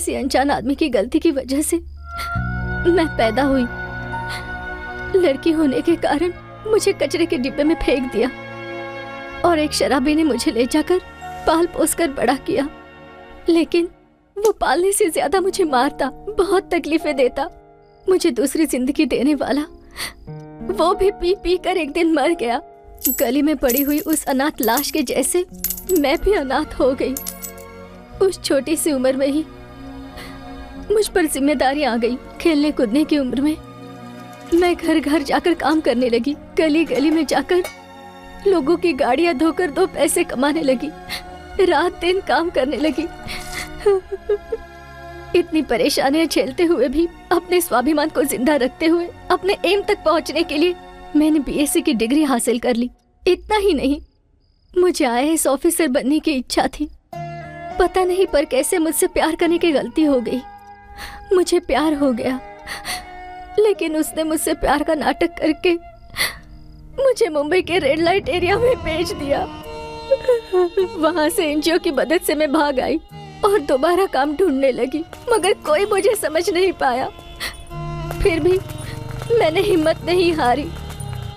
किसी अनजान आदमी की गलती की वजह से मैं पैदा हुई। लड़की होने के कारण मुझे कचरे के डिब्बे में फेंक दिया और एक शराबी ने मुझे ले जाकर पाल पोस कर बड़ा किया। लेकिन वो पालने से ज्यादा मुझे मारता, बहुत तकलीफें देता। मुझे दूसरी जिंदगी देने वाला वो भी पी पी कर एक दिन मर गया। गली में पड़ी हुई उस अनाथ लाश के जैसे मैं भी अनाथ हो गई। उस छोटी सी उम्र में ही मुझ पर जिम्मेदारी आ गई। खेलने कूदने की उम्र में मैं घर घर जाकर काम करने लगी। गली गली में जाकर लोगों की गाड़ियां धोकर 2 पैसे कमाने लगी। रात दिन काम करने लगी। इतनी परेशानियां झेलते हुए भी अपने स्वाभिमान को जिंदा रखते हुए अपने एम तक पहुंचने के लिए मैंने बीएससी की डिग्री हासिल कर ली। इतना ही नहीं, मुझे आईएएस ऑफिसर बनने की इच्छा थी। पता नहीं पर कैसे मुझसे प्यार करने की गलती हो गई। मुझे प्यार हो गया, लेकिन उसने मुझसे प्यार का नाटक करके मुझे मुंबई के रेड लाइट एरिया में भेज दिया। वहां से एनजीओ की मदद से मैं भाग आई और दोबारा काम ढूंढने लगी, मगर कोई मुझे समझ नहीं पाया। फिर भी मैंने हिम्मत नहीं हारी,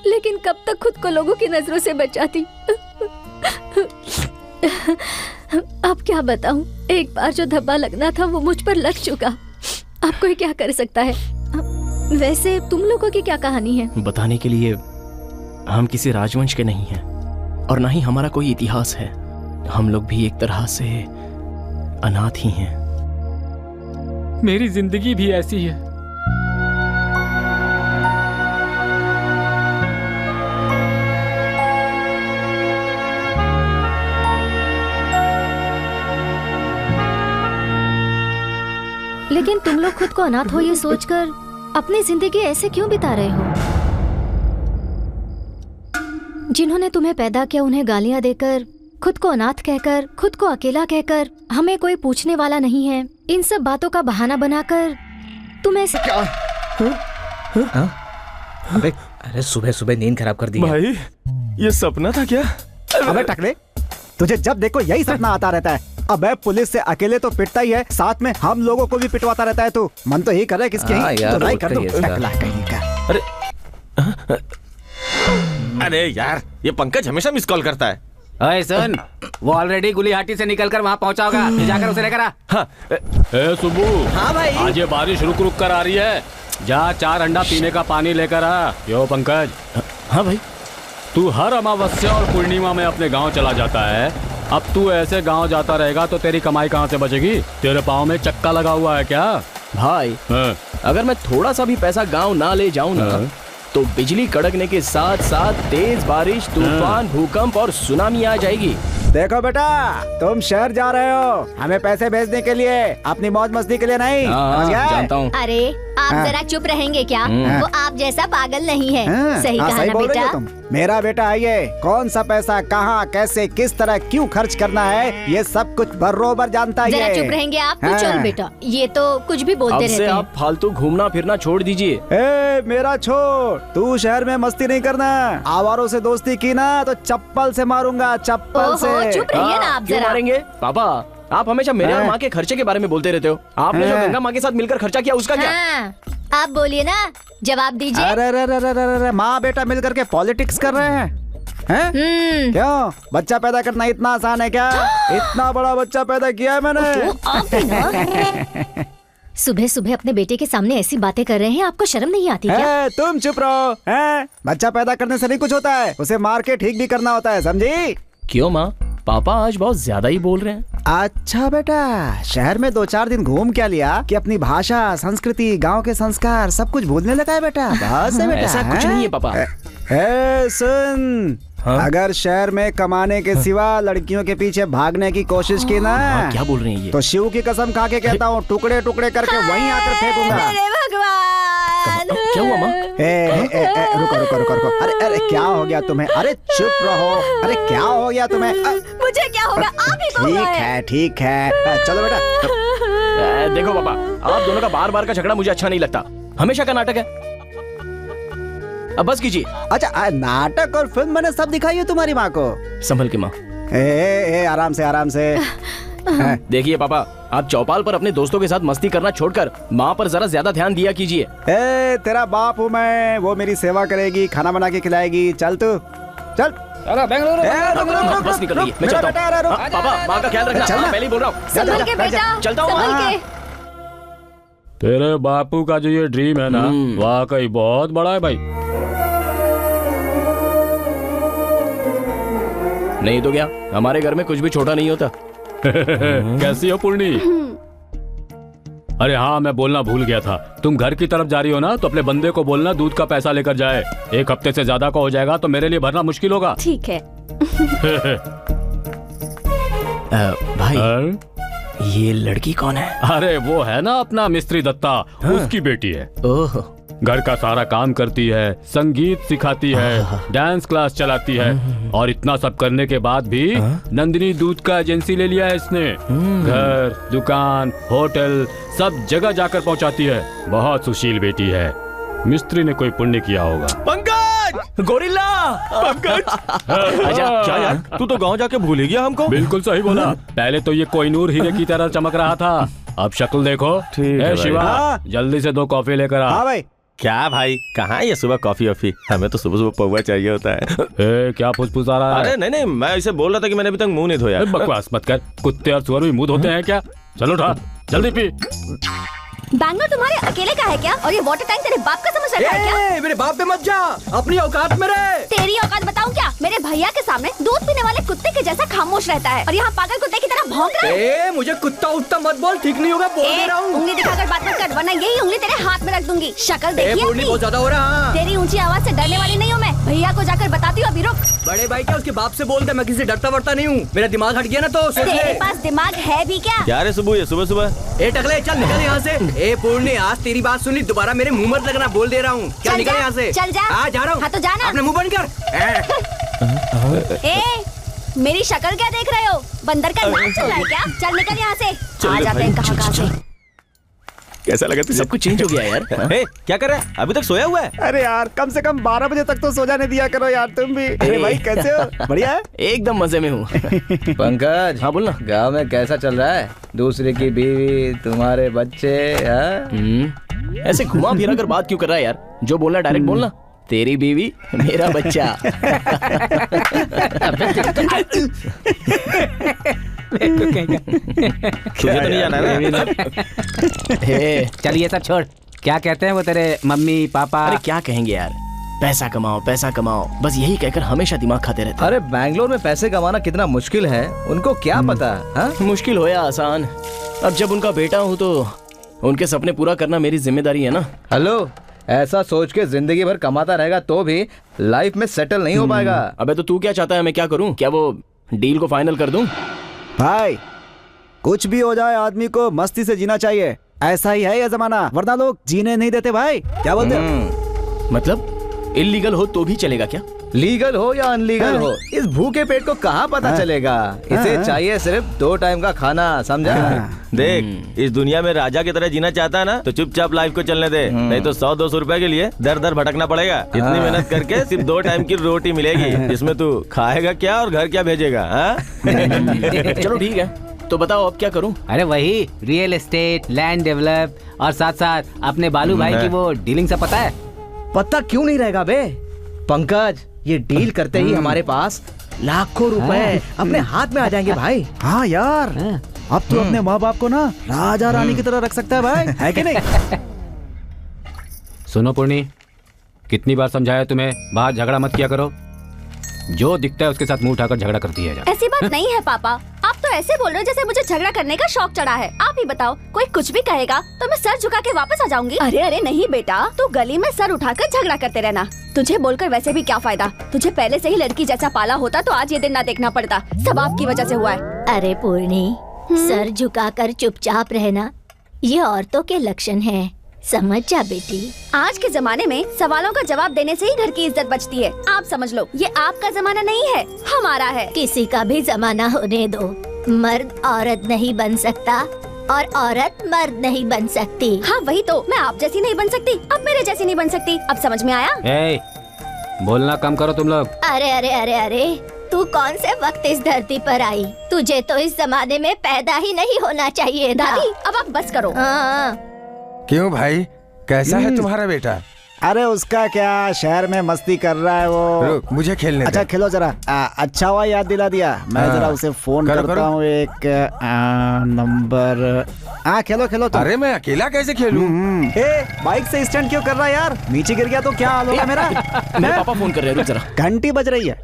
लेकिन कब तक खुद को लोगों की नजरों से बचाती। अब क्या बताऊं, एक बार जो धब्बा लगना था वो मुझ पर लग चुका। अब कोई क्या कर सकता है। वैसे तुम लोगों की क्या कहानी है? बताने के लिए हम किसी राजवंश के नहीं हैं और ना ही हमारा कोई इतिहास है। हम लोग भी एक तरह से अनाथ ही हैं। मेरी जिंदगी भी ऐसी है। लेकिन तुम लोग खुद को अनाथ हो ये सोचकर अपनी जिंदगी ऐसे क्यों बिता रहे हो? जिन्होंने तुम्हें पैदा किया उन्हें गालियां देकर, खुद को अनाथ कहकर, खुद को अकेला कहकर, हमें कोई पूछने वाला नहीं है, इन सब बातों का बहाना बनाकर तुम ऐसे क्या? अरे सुबह सुबह नींद खराब कर दी भाई, ये सपना था क्या? अबे टकले, तुझे जब देखो यही सपना आता रहता है। अबे पुलिस से अकेले तो पिटता ही है, साथ में हम लोगों को भी पिटवाता रहता है। तू मन तो यही कर रहा है किसकी धुलाई कर दो। टकला कहीं का। अरे यार, ये पंकज हमेशा मिस कॉल करता है। अरे सुन, वो ऑलरेडी गुलिहाटी से निकलकर वहाँ पहुँचा होगा। जाकर उसे लेकर आ। हाँ। सुबू, हाँ भाई, आज ये बारिश रुक रुक कर आ रही है। जा 4 अंडा पीने का पानी लेकर आ। यो पंकज। हाँ भाई। तू हर अमावस्या और पूर्णिमा में अपने गांव चला जाता है। अब तू ऐसे गांव जाता रहेगा तो तेरी कमाई कहाँ से बचेगी? तेरे पाँव में चक्का लगा हुआ है क्या? भाई, अगर मैं थोड़ा सा भी पैसा गांव ना ले जाऊं ना, तो बिजली कड़कने के साथ साथ तेज बारिश, तूफान, भूकंप और सुनामी आ जाएगी। देखो बेटा, तुम शहर जा रहे हो हमें पैसे भेजने के लिए, अपनी मौज मस्ती के लिए नहीं। जानता हूँ। अरे आप जरा चुप रहेंगे क्या? वो आप जैसा पागल नहीं है। सही कहा ना बेटा। तुम मेरा बेटा है ये, कौन सा पैसा कहाँ कैसे किस तरह क्यों खर्च करना है ये सब कुछ बरोबर जानता है। जरा चुप रहेंगे आप? चल बेटा, ये तो कुछ भी बोलते रहते हैं। आप फालतू घूमना फिरना छोड़ दीजिए। ए मेरा छोड़, तू शहर में मस्ती नहीं करना। आवारों से दोस्ती की ना तो चप्पल से मारूंगा, चप्पल से। चुप रहिए ना आप क्यों जरा। मारेंगे? पापा, आप हमेशा मेरे और माँ के खर्चे के बारे में बोलते रहते हो। आपने जो गंगा माँ के साथ मिलकर खर्चा किया उसका क्या? आप बोलिए ना, जवाब दीजिए। अरे माँ बेटा मिलकर के पॉलिटिक्स कर रहे हैं। क्यों? बच्चा पैदा करना इतना आसान है क्या? इतना बड़ा बच्चा पैदा किया है मैंने। सुबह सुबह अपने बेटे के सामने ऐसी बातें कर रहे हैं, आपको शर्म नहीं आती क्या? तुम चुप रहो। बच्चा पैदा करने से नहीं कुछ होता है, उसे मार के ठीक भी करना होता है, समझी? क्यों माँ, पापा आज बहुत ज्यादा ही बोल रहे हैं। अच्छा बेटा, शहर में 2-4 दिन घूम क्या लिया कि अपनी भाषा, संस्कृति, गांव के संस्कार सब कुछ भूलने लगा है बेटा? बस है बेटा। ऐसा कुछ नहीं है पापा। सुन, अगर शहर में कमाने के सिवा लड़कियों के पीछे भागने की कोशिश की ना, क्या बोल रहे हैं ये? तो शिव की कसम खा के कहता हूँ, टुकड़े टुकड़े करके वहीं आकर फेंकूंगा। भगवान, क्या हुआ माँ? रुको। अरे क्या हो गया तुम्हें? अरे चुप रहो। अरे क्या हो गया तुम्हें? मुझे क्या होगा? आप ही ठीक है, चलो बेटा। देखो पापा, आप दोनों का बार बार का झगड़ा मुझे अच्छा नहीं लगता। हमेशा का नाटक है, अब बस कीजिए। अच्छा, नाटक और फिल्म मैंने सब दिखाई है तुम्हारी माँ को। संभल के माँ। आराम से। देखिए पापा, आप चौपाल पर अपने दोस्तों के साथ मस्ती करना छोड़कर माँ पर जरा ज्यादा ध्यान दिया कीजिए। तेरा बाप हूँ मैं, वो मेरी सेवा करेगी, खाना बना के खिलाएगी। चल तू चल। बस निकल गई, मैं चलता हूँ। पापा माँ का ख्याल रखना, मैं पहले ही बोल रहा हूँ। संभल के बेटा, चलता हूँ। संभल के। तेरे बापू का जो ये ड्रीम है ना, वाकई बहुत बड़ा है भाई। नहीं तो क्या, हमारे घर में कुछ भी छोटा नहीं होता। कैसी हो पूर्णी? अरे हाँ, मैं बोलना भूल गया था। तुम घर की तरफ जा रही हो ना, तो अपने बंदे को बोलना दूध का पैसा लेकर जाए। 1 हफ्ते से ज्यादा का हो जाएगा तो मेरे लिए भरना मुश्किल होगा। ठीक है। भाई ये लड़की कौन है? अरे वो है ना अपना मिस्त्री दत्ता, उसकी बेटी है। ओह, घर का सारा काम करती है, संगीत सिखाती है, डांस क्लास चलाती है, और इतना सब करने के बाद भी नंदिनी दूध का एजेंसी ले लिया है इसने। घर, दुकान, होटल सब जगह जाकर पहुंचाती है। बहुत सुशील बेटी है। मिस्त्री ने कोई पुण्य किया होगा। पंकज, गोरिल्ला। पंकज। क्या यार, तू तो गांव जाके भूल ही गया हमको। बिल्कुल सही बोला। पहले तो ये कोहिनूर हीरे की तरह चमक रहा था, अब शक्ल देखो। है शिवा, जल्दी से 2 कॉफी लेकर आ। हाँ भाई। क्या भाई, कहाँ ये सुबह कॉफी वॉफी? हमें तो सुबह सुबह पौवा चाहिए होता है। क्या फुसफुस आ रहा है? अरे नहीं, मैं इसे बोल रहा था कि मैंने अभी तक मुंह नहीं धोया। बकवास मत कर, कुत्ते और सुअर भी मुंह धोते हैं क्या? चलो उठा, जल्दी पी। बैंगलोर तुम्हारे अकेले का है क्या? और ये वाटर टैंक तेरे बाप का समझ रखा है क्या? मेरे बाप पे मत जा, अपनी औकात में रह। तेरी औकात बताऊं क्या? मेरे भैया के सामने दूध पीने वाले कुत्ते के जैसा खामोश रहता है, और यहाँ पागल कुत्ते की तरह भौंक रहा है। मुझे कुत्ता उत्ता मत बोल, ठीक नहीं होगा, बोल दे रहा हूँ। उंगली दिखाकर बात मत कर, वरना यही उंगली तेरे हाथ में रख दूंगी। शक्ल देखिए अपनी। बहुत ज्यादा हो रहा। तेरी ऊंची आवाज से डरने वाली नहीं हूँ मैं। भैया को जाकर बताती हूँ, अभी रुक। बड़े भाई क्या उसके बाप से बोल दे, मैं किसी डरता वरता नहीं हूँ। मेरा दिमाग हट गया ना तो सोच ले। तेरे पास दिमाग है भी क्या? क्या रे सुबह, ये सुबह सुबह? ए टकले, चल निकल यहाँ से। ए पूर्णी, आज तेरी बात सुनी, दोबारा मेरे मुंह मत लगना, बोल दे रहा हूँ। क्या चल निकल जा, यहाँ से। चल जा। जा रहा हूँ। हाँ तो जाना। अपना मुंह बंद कर। मेरी शक्ल क्या देख रहे हो? बंदर का नाच चल रहा है क्या? चल निकल यहाँ से। आ जाते हैं कहाँ से। कैसा लगा तुझे? सब कुछ चेंज हो गया यार। क्या कर रहा है? अभी तक सोया हुआ है? अरे यार, कम से कम 12 बजे तक तो सो जाने दिया करो यार तुम भी। अरे भाई कैसे हो? बढ़िया है? एकदम मजे में हूँ। पंकज, हाँ बोलना। गांव में कैसा चल रहा है? दूसरे की बीवी, तुम्हारे बच्चे। ऐसे घुमा फिरा कर बात क्यों कर रहा है यार? जो बोलना डायरेक्ट बोलना। तेरी बीवी, मेरा बच्चा। तुझे तो नहीं जाना ना? चलिए सब छोड़। क्या कहते हैं वो तेरे मम्मी पापा? अरे क्या कहेंगे यार, पैसा कमाओ पैसा कमाओ, बस यही कहकर हमेशा दिमाग खाते रहते। अरे बैंगलोर में पैसे कमाना कितना मुश्किल है, उनको क्या पता? हाँ? मुश्किल हो या आसान, अब जब उनका बेटा हूँ तो उनके सपने पूरा करना मेरी जिम्मेदारी है ना। हेलो, ऐसा सोच के जिंदगी भर कमाता रहेगा तो भी लाइफ में सेटल नहीं हो पाएगा। अबे तो तू क्या चाहता है मैं क्या करूँ? क्या वो डील को फाइनल कर दूं? भाई कुछ भी हो जाए, आदमी को मस्ती से जीना चाहिए। ऐसा ही है ये जमाना, वरना लोग जीने नहीं देते। भाई क्या बोलते हो? मतलब इल्लीगल हो तो भी चलेगा क्या? लीगल हो या अनलीगल हो, इस भूखे पेट को कहाँ पता चलेगा। इसे चाहिए सिर्फ 2 टाइम का खाना, समझा? देख, इस दुनिया में राजा की तरह जीना चाहता है ना, तो चुपचाप लाइफ को चलने दे, नहीं तो 100-200 रुपए के लिए दर दर भटकना पड़ेगा। इतनी मेहनत करके सिर्फ 2 टाइम की रोटी मिलेगी, इसमें तू खाएगा क्या और घर क्या भेजेगा? चलो ठीक है, तो बताओ अब क्या करूं? अरे वही रियल एस्टेट, लैंड डेवलप, और साथ साथ अपने बालू भाई की वो डीलिंग सब पता है? पता क्यों नहीं रहेगा बे पंकज, ये डील करते ही हमारे पास लाखों रुपए अपने हाथ में आ जाएंगे भाई। हाँ यार, अब तो अपने माँ बाप को ना राजा रानी की तरह रख सकता है भाई, है कि नहीं? सुनो पूर्णी, कितनी बार समझाया तुम्हें, बाहर झगड़ा मत किया करो। जो दिखता है उसके साथ मुंह उठाकर झगड़ा करती है। ऐसी बात नहीं है पापा, आप तो ऐसे बोल रहे हो जैसे मुझे झगड़ा करने का शौक चढ़ा है। आप ही बताओ, कोई कुछ भी कहेगा तो मैं सर झुका के वापस आ जाऊंगी। अरे अरे नहीं बेटा, तू गली में सर उठाकर झगड़ा करते रहना। तुझे बोलकर वैसे भी क्या फायदा, तुझे पहले से ही लड़की जैसा पाला होता तो आज ये दिन ना देखना पड़ता। सब आपकी वजह से हुआ है। अरे पूर्णी, सर झुकाकर चुपचाप रहना ये औरतों के लक्षण हैं, समझ जा बेटी। आज के जमाने में सवालों का जवाब देने से ही घर की इज्जत बचती है। आप समझ लो, ये आपका जमाना नहीं है, हमारा है। किसी का भी जमाना होने दो, मर्द औरत नहीं बन सकता और औरत मर्द नहीं बन सकती। हाँ वही तो, मैं आप जैसी नहीं बन सकती, अब मेरे जैसी नहीं बन सकती। अब समझ में आया? बोलना कम करो तुम लोग। अरे अरे अरे अरे, तू कौन से वक्त इस धरती पर आई? तुझे तो इस जमाने में पैदा ही नहीं होना चाहिए था। दादी अब आप बस करो। हाँ। क्यों भाई, कैसा है तुम्हारा बेटा? अरे उसका क्या, शहर में मस्ती कर रहा है वो। रुक, मुझे खेलने अच्छा दे। खेलो जरा। अच्छा हुआ याद दिला दिया। मैं जरा उसे फोन करता हूँ। एक नंबर। हाँ खेलो खेलो तुम। अरे मैं अकेला कैसे खेलूं? बाइक से स्टंट क्यों कर रहा है यार? नीचे गिर गया तो क्या हाल होगा मेरा? मेरे पापा फोन कर रहे हैं, रुक जरा। घंटी बज रही है,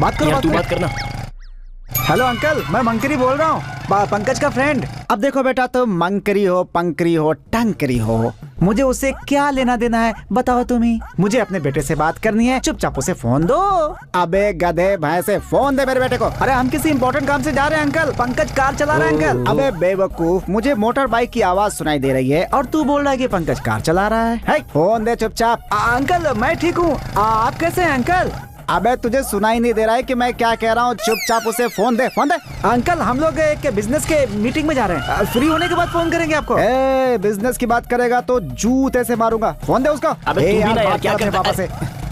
बात करो। तू बात करना। हेलो अंकल, मैं मंकरी बोल रहा हूँ, पंकज का फ्रेंड। अब देखो बेटा, तुम मंकरी हो, पंकरी हो, टंकरी हो, मुझे उससे क्या लेना देना है बताओ तुम ही। मुझे अपने बेटे से बात करनी है, चुपचाप उसे फोन दो। अबे गधे भैंसे, फोन दे मेरे बेटे को। अरे हम किसी इंपॉर्टेंट काम से जा रहे हैं अंकल। पंकज कार चला रहा है अंकल। अबे बेवकूफ, मुझे मोटर बाइक की आवाज सुनाई दे रही है और तू बोल रहा है कि पंकज कार चला रहा है। फोन दे चुपचाप। अंकल मैं ठीक हूँ, आप कैसे हैं अंकल? अबे तुझे सुनाई नहीं दे रहा है कि मैं क्या कह रहा हूँ? चुपचाप उसे फोन दे, फोन दे। अंकल हम लोग एक बिजनेस के मीटिंग में जा रहे हैं, फ्री होने के बाद फोन करेंगे आपको। बिजनेस की बात करेगा तो जूते से मारूंगा। फोन दे उसको। अबे तू भी ना यार, क्या करता पापा से?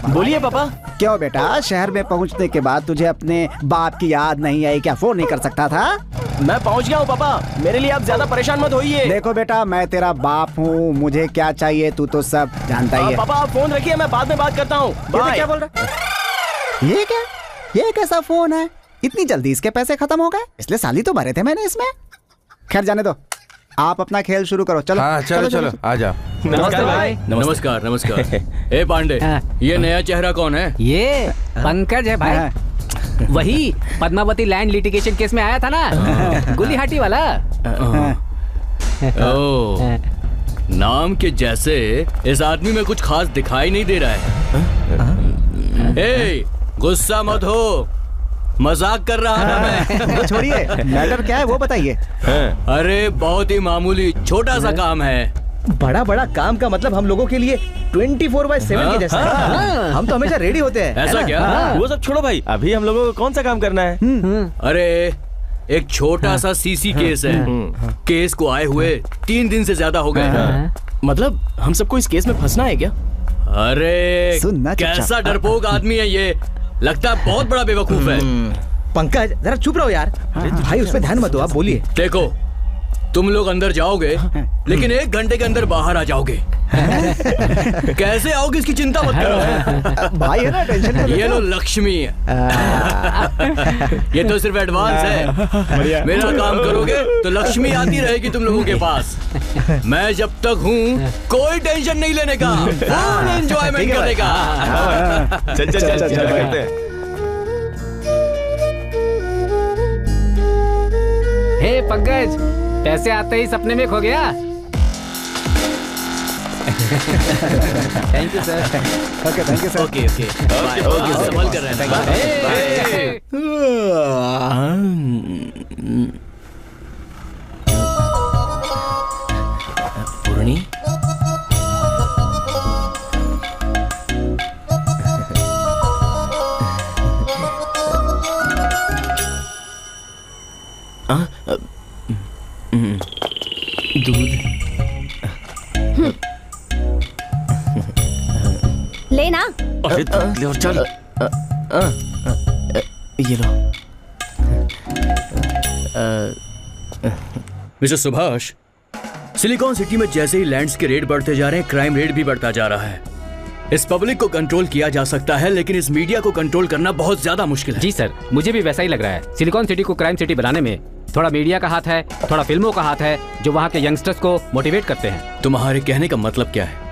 बोलिए पापा। क्यों बेटा, शहर में पहुँचने के बाद तुझे अपने बाप की याद नहीं आई क्या? फोन नहीं कर सकता था? मैं पहुंच गया हूँ पापा, मेरे लिए आप ज्यादा परेशान मत होइए। देखो बेटा, मैं तेरा बाप हूँ, मुझे क्या चाहिए तू तो सब जानता ही है। पापा आप फोन रखिए, मैं बाद में बात करता हूँ। क्या बोल रहा है? ये क्या, ये कैसा फोन है? इतनी जल्दी इसके पैसे खत्म हो गए? इसलिए साली तो भरे थे मैंने इसमें। खैर जाने दो, आप अपना खेल शुरू करो। चलो हाँ चलो चलो, आ जाओ। नमस्कार भाई। नमस्कार नमस्कार। ए पांडे, ये नया चेहरा कौन है? ये पंकज है भाई, वही पद्मावती लैंड लिटिगेशन केस में आया था ना, गुलिहाटी वाला। ओह, नाम के जैसे इस आदमी में कुछ खास दिखाई नहीं दे रहा है। ए, गुस्सा मत हो, मजाक कर रहा था मैं। वो छोड़िए, मैटर क्या है वो बताइए। अरे बहुत ही मामूली छोटा सा काम है। बड़ा बड़ा काम का मतलब हम लोगों के लिए 24/7 के जैसा। हम तो हमेशा रेडी होते हैं। ऐसा क्या? वो सब छोड़ो भाई, अभी हम लोगों को कौन सा काम करना है? अरे एक छोटा सा सीसी केस है। केस को आए हुए 3 दिन से ज्यादा हो गए। मतलब हम सबको इस केस में फंसना है क्या? अरे सुनना कैसा डरपोक आदमी है ये, लगता है बहुत बड़ा बेवकूफ है। पंकज जरा चुप रहो यार। भाई उस पे ध्यान मत दो, आप बोलिए। देखो, तुम लोग अंदर जाओगे लेकिन 1 घंटे के अंदर बाहर आ जाओगे। कैसे आओगे इसकी चिंता मत करो। भाई है ना, टेंशन मत ये लो लक्ष्मी। ये तो सिर्फ एडवांस है। मेरा काम करोगे तो लक्ष्मी आती रहेगी तुम लोगों के पास। मैं जब तक हूँ कोई टेंशन नहीं लेने का, फुल एंजॉयमेंट करने का। चल चल चल चल करते हैं। हे पंकज, पैसे आते ही सपने में खो गया। Thank you sir. Okay thank you sir. Okay okay okay, संभाल कर रहे हैं। पूर्णी, दूध लेना। ले और चल। ये लो। मिस्टर सुभाष, सिलिकॉन सिटी में जैसे ही लैंड्स के रेट बढ़ते जा रहे हैं, क्राइम रेट भी बढ़ता जा रहा है। इस पब्लिक को कंट्रोल किया जा सकता है, लेकिन इस मीडिया को कंट्रोल करना बहुत ज्यादा मुश्किल है। जी सर, मुझे भी वैसा ही लग रहा है। सिलिकॉन सिटी को क्राइम सिटी बनाने में थोड़ा मीडिया का हाथ है, थोड़ा फिल्मों का हाथ है, जो वहाँ के यंगस्टर्स को मोटिवेट करते हैं। तुम्हारे कहने का मतलब क्या है?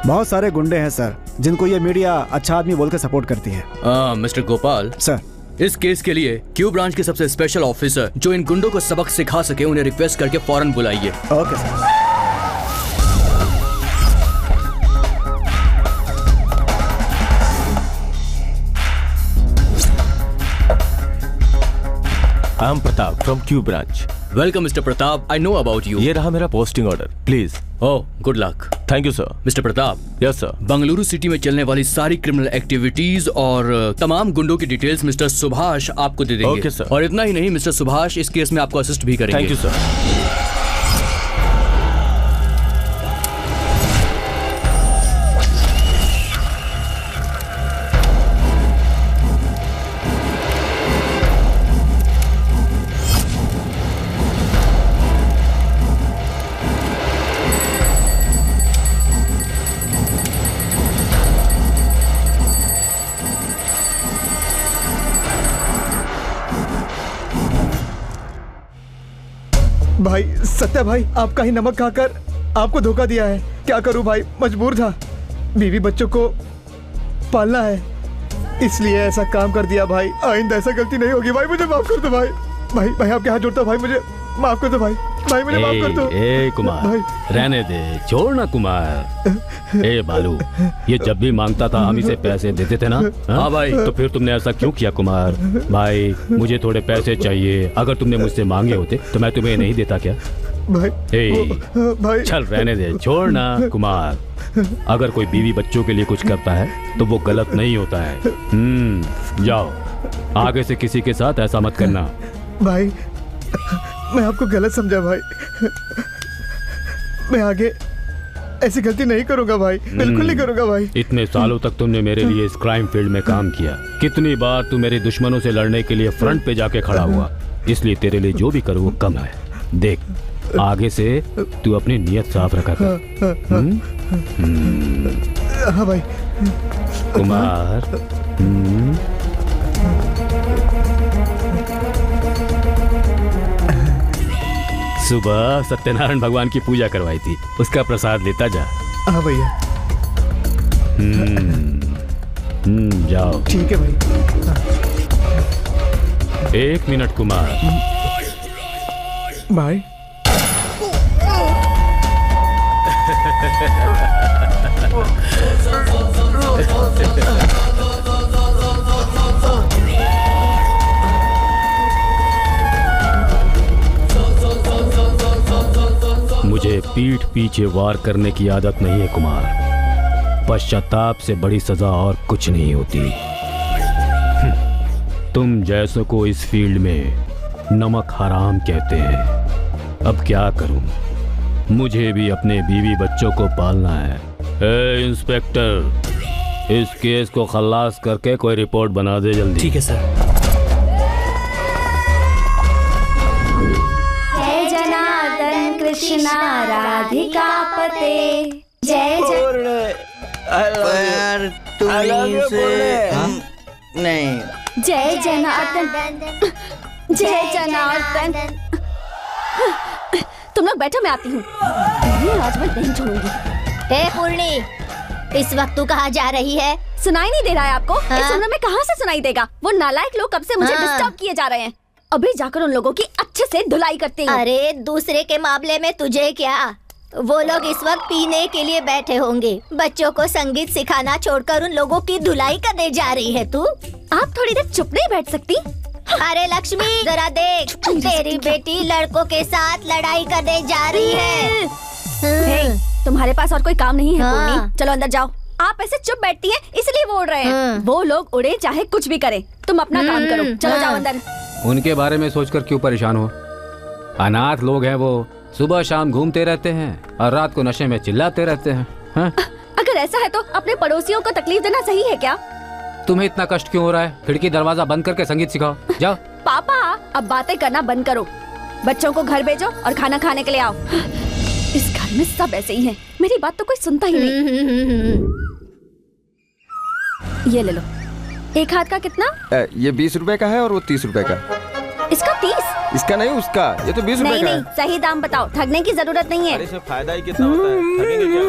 बहुत सारे गुंडे हैं सर, जिनको ये मीडिया अच्छा आदमी बोल के सपोर्ट करती है। मिस्टर गोपाल सर, इस केस के लिए क्यू ब्रांच के सबसे स्पेशल ऑफिसर जो इन गुंडों को सबक सिखा सके, उन्हें रिक्वेस्ट करके फौरन बुलाइए। Okay sir. I am Pratap from Q branch. Welcome mister Pratap, I know about you. ये रहा मेरा posting order, please. Oh, good luck. Thank you sir. Mister Pratap, yes sir. Bengaluru city में चलने वाली सारी क्रिमिनल एक्टिविटीज और तमाम गुंडों की डिटेल्स मिस्टर सुभाष आपको दे देंगे। Okay sir. और इतना ही नहीं, मिस्टर सुभाष इस केस में आपको असिस्ट भी करेंगे। Thank you sir. भाई सत्या भाई, आपका ही नमक खाकर आपको धोखा दिया है। क्या करूं भाई, मजबूर था। बीवी बच्चों को पालना है, इसलिए ऐसा काम कर दिया भाई। आइंदा ऐसा गलती नहीं होगी भाई, मुझे माफ कर दो भाई। भाई भाई आपके हाथ जोड़ता हूं भाई, मुझे माफ कर दो भाई। भाई मुझे माफ कर दो। ए कुमार भाई। रहने दे, छोड़ ना कुमार। ए बालू, ये जब भी मांगता था हम इसे पैसे देते थे ना। हाँ भाई, तो फिर तुमने ऐसा क्यों किया कुमार? भाई मुझे थोड़े पैसे चाहिए, अगर तुमने मुझसे मांगे होते तो मैं तुम्हें नहीं देता क्या? भाई भाई चल रहने दे, छोड़ ना कुमार। अगर कोई बीवी बच्चों के लिए कुछ करता है तो वो गलत नहीं होता है। जाओ, आगे से किसी के साथ ऐसा मत करना। भाई मैं आपको गलत समझा भाई, मैं आगे ऐसी गलती नहीं करूंगा भाई, बिल्कुल नहीं करूंगा भाई। इतने सालों तक तुमने मेरे लिए इस क्राइम फील्ड में काम किया, कितनी बार तू मेरे दुश्मनों से लड़ने के लिए फ्रंट पे जाके खड़ा हुआ, इसलिए तेरे लिए जो भी करूँ वो कम है। देख, आगे से तू अपनी नियत साफ रखा कर। हाँ भाई। कुमार, सुबह सत्यनारायण भगवान की पूजा करवाई थी, उसका प्रसाद लेता जा। हाँ भैया। जाओ। ठीक है भाई। 1 मिनट कुमार। भाई मुझे पीठ पीछे वार करने की आदत नहीं है कुमार। पश्चाताप से बड़ी सजा और कुछ नहीं होती। तुम जैसों को इस फील्ड में नमक हराम कहते हैं। अब क्या करूं, मुझे भी अपने बीवी बच्चों को पालना है। ए इंस्पेक्टर, इस केस को खल्लास करके कोई रिपोर्ट बना दे जल्दी। ठीक है सर। जय जनार्दन कृष्णा राधिका पते, जय नहीं, जय जनार्दन, जय जनार्दन। तुम लोग बैठो, मैं आती हूँ। आज मैं नहीं छोड़ूंगी। हे पूर्णी, इस वक्त तू कहाँ जा रही है? सुनाई नहीं दे रहा है आपको? हाँ? इस उम्र में कहाँ से सुनाई देगा? वो नालायक लोग कब से मुझे डिस्टर्ब किए जा रहे हैं। अभी जाकर उन लोगों की अच्छे से धुलाई करती हूँ। अरे दूसरे के मामले में तुझे क्या? वो लोग इस वक्त पीने के लिए बैठे होंगे। बच्चों को संगीत सिखाना छोड़कर उन लोगों की धुलाई करने जा रही है तू? आप थोड़ी देर चुप नहीं बैठ सकती? अरे लक्ष्मी, जरा देख, तेरी बेटी लड़कों के साथ लड़ाई करने जा रही है। तुम्हारे पास और कोई काम नहीं है पूर्णी? चलो अंदर जाओ। आप ऐसे चुप बैठती हैं, इसलिए वो उड़ रहे हैं। वो लोग उड़े चाहे कुछ भी करें, तुम अपना काम करो। चलो जाओ अंदर। उनके बारे में सोचकर क्यों परेशान हो? अनाथ लोग हैं वो, सुबह शाम घूमते रहते हैं और रात को नशे में चिल्लाते रहते हैं। अगर ऐसा है तो अपने पड़ोसियों को तकलीफ देना सही है क्या? तुम्हें इतना कष्ट क्यों हो रहा है? खिड़की दरवाजा बंद करके संगीत सिखाओ, जाओ। पापा, अब बातें करना बंद करो। बच्चों को घर भेजो और खाना खाने के लिए आओ। इस घर में सब ऐसे ही हैं। मेरी बात तो कोई सुनता ही नहीं। ये ले लो। एक हाथ का कितना? ये 20 रुपए का है और वो 30 रुपए का। इसका 30? इसका नहीं, उसका। ये तो 20 रुपए का है। नहीं, सही दाम बताओ, ठगने की जरूरत नहीं है। अरे इसमें फायदा ही कितना होता है, ठगेंगे क्या?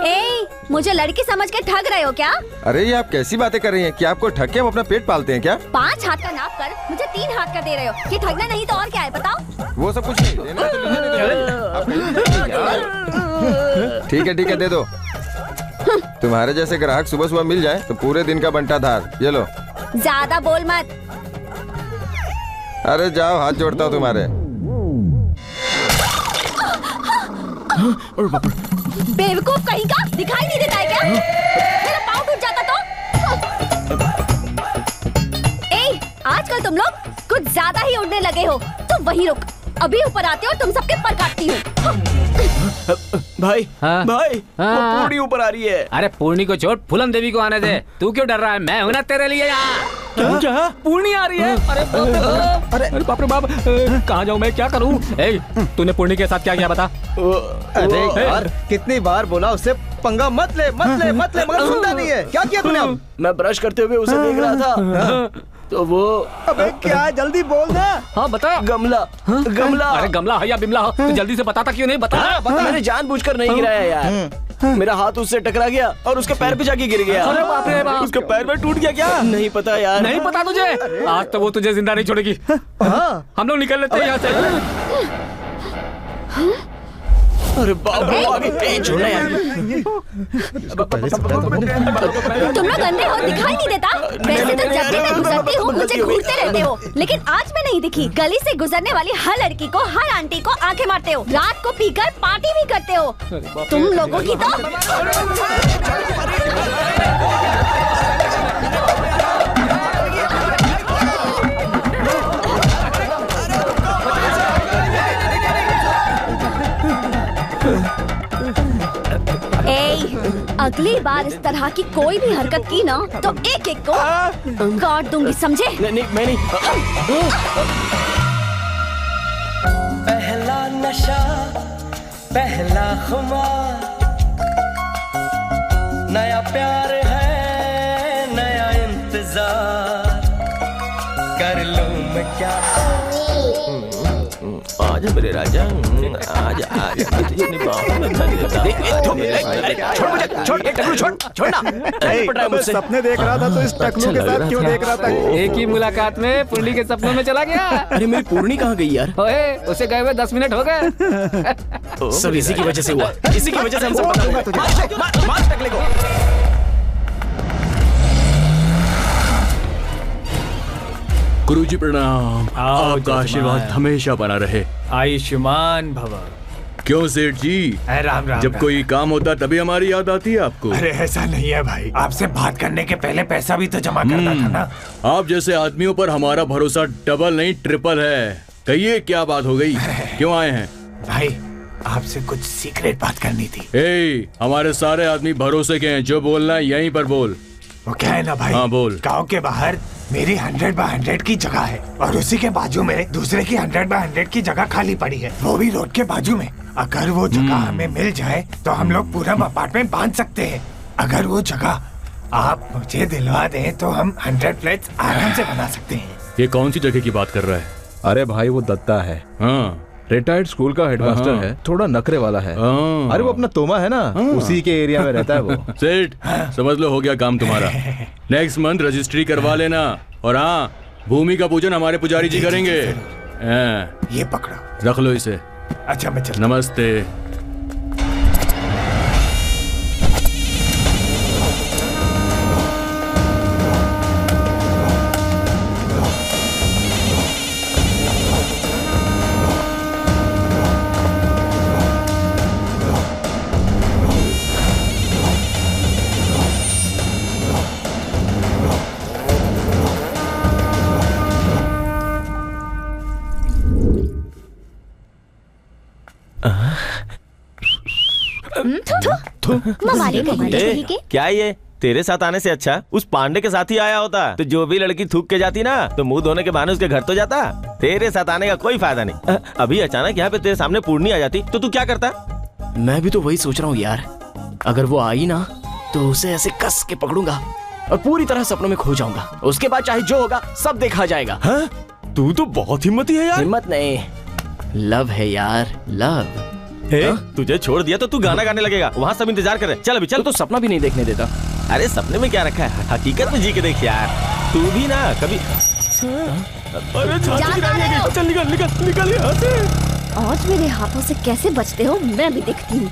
ए, मुझे लड़की समझ के ठग रहे हो क्या? अरे ये आप कैसी बातें कर रही हैं? क्या आपको ठग के हम अपना पेट पालते हैं क्या? 5 हाथ का नाप कर मुझे 3 हाथ का दे रहे हो। ये ठगना नहीं तो और क्या है बताओ? वो सब कुछ नहीं, देना तो ठीक है, ठीक है, दे दो। तुम्हारे जैसे ग्राहक सुबह सुबह मिल जाए तो पूरे दिन का बंटा धार। ये लो। ज्यादा बोल मत। अरे जाओ, हाथ जोड़ता हूँ तुम्हारे। बेवकूफ कहीं का, दिखाई नहीं देता है क्या? मेरा पाँव टूट जाता तो। ए, आजकल तुम लोग कुछ ज्यादा ही उड़ने लगे हो। तुम वहीं रुक, अभी ऊपर आती हो और तुम सबके पर काटती हूँ। भाई, भाई, वो पूर्णी ऊपर आ रही है। अरे पूर्णी को छोड़, फूलन देवी को आने दे। तू क्यों डर रहा है? मैं हूं ना तेरे लिए यहाँ। क्या? पूर्णी आ रही है? अरे बाप रे बाप, कहाँ जाऊँ मैं, क्या करूँ? तूने पूर्णी के साथ क्या किया बता? अरे यार, कितनी बार बोला उससे पंगा मत ले, मत ले, मत ले, मगर सुनता नहीं है। क्या किया तूने? मैं ब्रश करते हुए उसे देख रहा था। तो वो अबे क्या, जल्दी बोल ना। हाँ बता। गमला। गमला। अरे गमला है या बिमला हो, तो जल्दी से बताता क्यों नहीं? बता। मैंने जानबूझकर नहीं गिराया यार, मेरा हाथ उससे टकरा गया और उसके पैर पे जाके गिर गया। अरे बाप रे बाप। उसका पैर में टूट गया क्या? नहीं पता यार। नहीं पता तुझे? आज तो वो तुझे जिंदा नहीं छोड़ेगी। हम लोग निकल लेते हैं यहाँ से। अरे बाप रे, आगे छोड़ना यार। तुम लोग अंधे हो, दिखाई नहीं देता? वैसे तो जब भी मैं गुजरती हूँ मुझे घूरते रहते हो, लेकिन आज मैं नहीं दिखी। गली से गुजरने वाली हर लड़की को, हर आंटी को आंखें मारते हो, रात को पीकर पार्टी भी करते हो। तुम लोगों की तो अगली बार इस तरह की कोई भी हरकत की ना तो एक एक को काट दूंगी, समझे? नहीं, मैं नहीं। पहला नशा, पहला खुमार, नया प्यार है, नया इंतजार, कर लूं मैं क्या? आजा मेरे राजा, आजा आजा। सपने देख रहा था तो इस टकलू के साथ क्यों देख रहा था? एक ही मुलाकात में पूर्णी के सपनों में चला गया। अरे मेरी पूर्णी कहाँ गई यार? ओए, उसे गए हुए 10 मिनट हो गए। सब इसी की वजह से हुआ, इसी की वजह से हम सब पता हुआ। मार टकले को। गुरुजी प्रणाम। आपका आशीर्वाद हमेशा बना रहे। आयुष्मान भव। क्यों सेठ जी? राम राम। जब कोई काम होता तभी हमारी याद आती है आपको? अरे ऐसा नहीं है भाई, आपसे बात करने के पहले पैसा भी तो जमा करना था ना। आप जैसे आदमियों पर हमारा भरोसा डबल नहीं ट्रिपल है। कहिए क्या बात हो गई, क्यों आए हैं? भाई आपसे कुछ सीक्रेट बात करनी थी। हमारे सारे आदमी भरोसे के हैं, जो बोलना है यहीं पर बोल। वो क्या है ना भाई, हाँ बोल। गांव के बाहर मेरी 100x100 की जगह है और उसी के बाजू में दूसरे की 100x100 की जगह खाली पड़ी है, वो भी रोड के बाजू में। अगर वो जगह हमें मिल जाए तो हम लोग पूरा अपार्टमेंट बांध सकते हैं। अगर वो जगह आप मुझे दिलवा दें तो हम 100 फ्लैट्स आराम से बना सकते हैं। ये कौन सी जगह की बात कर रहा है? अरे भाई वो दत्ता है, हाँ रिटायर्ड स्कूल का हेडमास्टर है, थोड़ा नखरे वाला है। अरे वो अपना तोमा है ना, उसी के एरिया में रहता है वो। सेठ समझ लो हो गया काम तुम्हारा। नेक्स्ट मंथ रजिस्ट्री करवा लेना, और हाँ भूमि का पूजन हमारे पुजारी जी करेंगे। ये पकड़ो, रख लो इसे। अच्छा मैं चलता। नमस्ते। क्या ये तेरे साथ आने से अच्छा उस पांडे के साथ ही आया होता, तो जो भी लड़की थूक के जाती ना तो मुंह धोने के बहाने उसके घर तो जाता। तेरे साथ आने का कोई फायदा नहीं। अभी अचानक यहाँ पे तेरे सामने पूर्णी आ जाती तो तू क्या करता? मैं भी तो वही सोच रहा हूँ यार, अगर वो आई ना तो उसे ऐसे कस के पकड़ूंगा और पूरी तरह सपनों में खो जाऊंगा। उसके बाद चाहे जो होगा सब देखा जाएगा। तू तो बहुत हिम्मती है यार। हिम्मत नहीं, लव है यार, लव। तुझे छोड़ दिया तो तू गाना गाने लगेगा, वहाँ सब इंतजार कर रहे। चल अभी चल। तो सपना भी नहीं देखने देता। अरे सपने में क्या रखा है, हकीकत में जी के देख यार। तू भी ना कभी। अरे चल निकल निकल निकल यहाँ से। आज मेरे हाथों से कैसे बचते हो मैं भी देखती हूँ।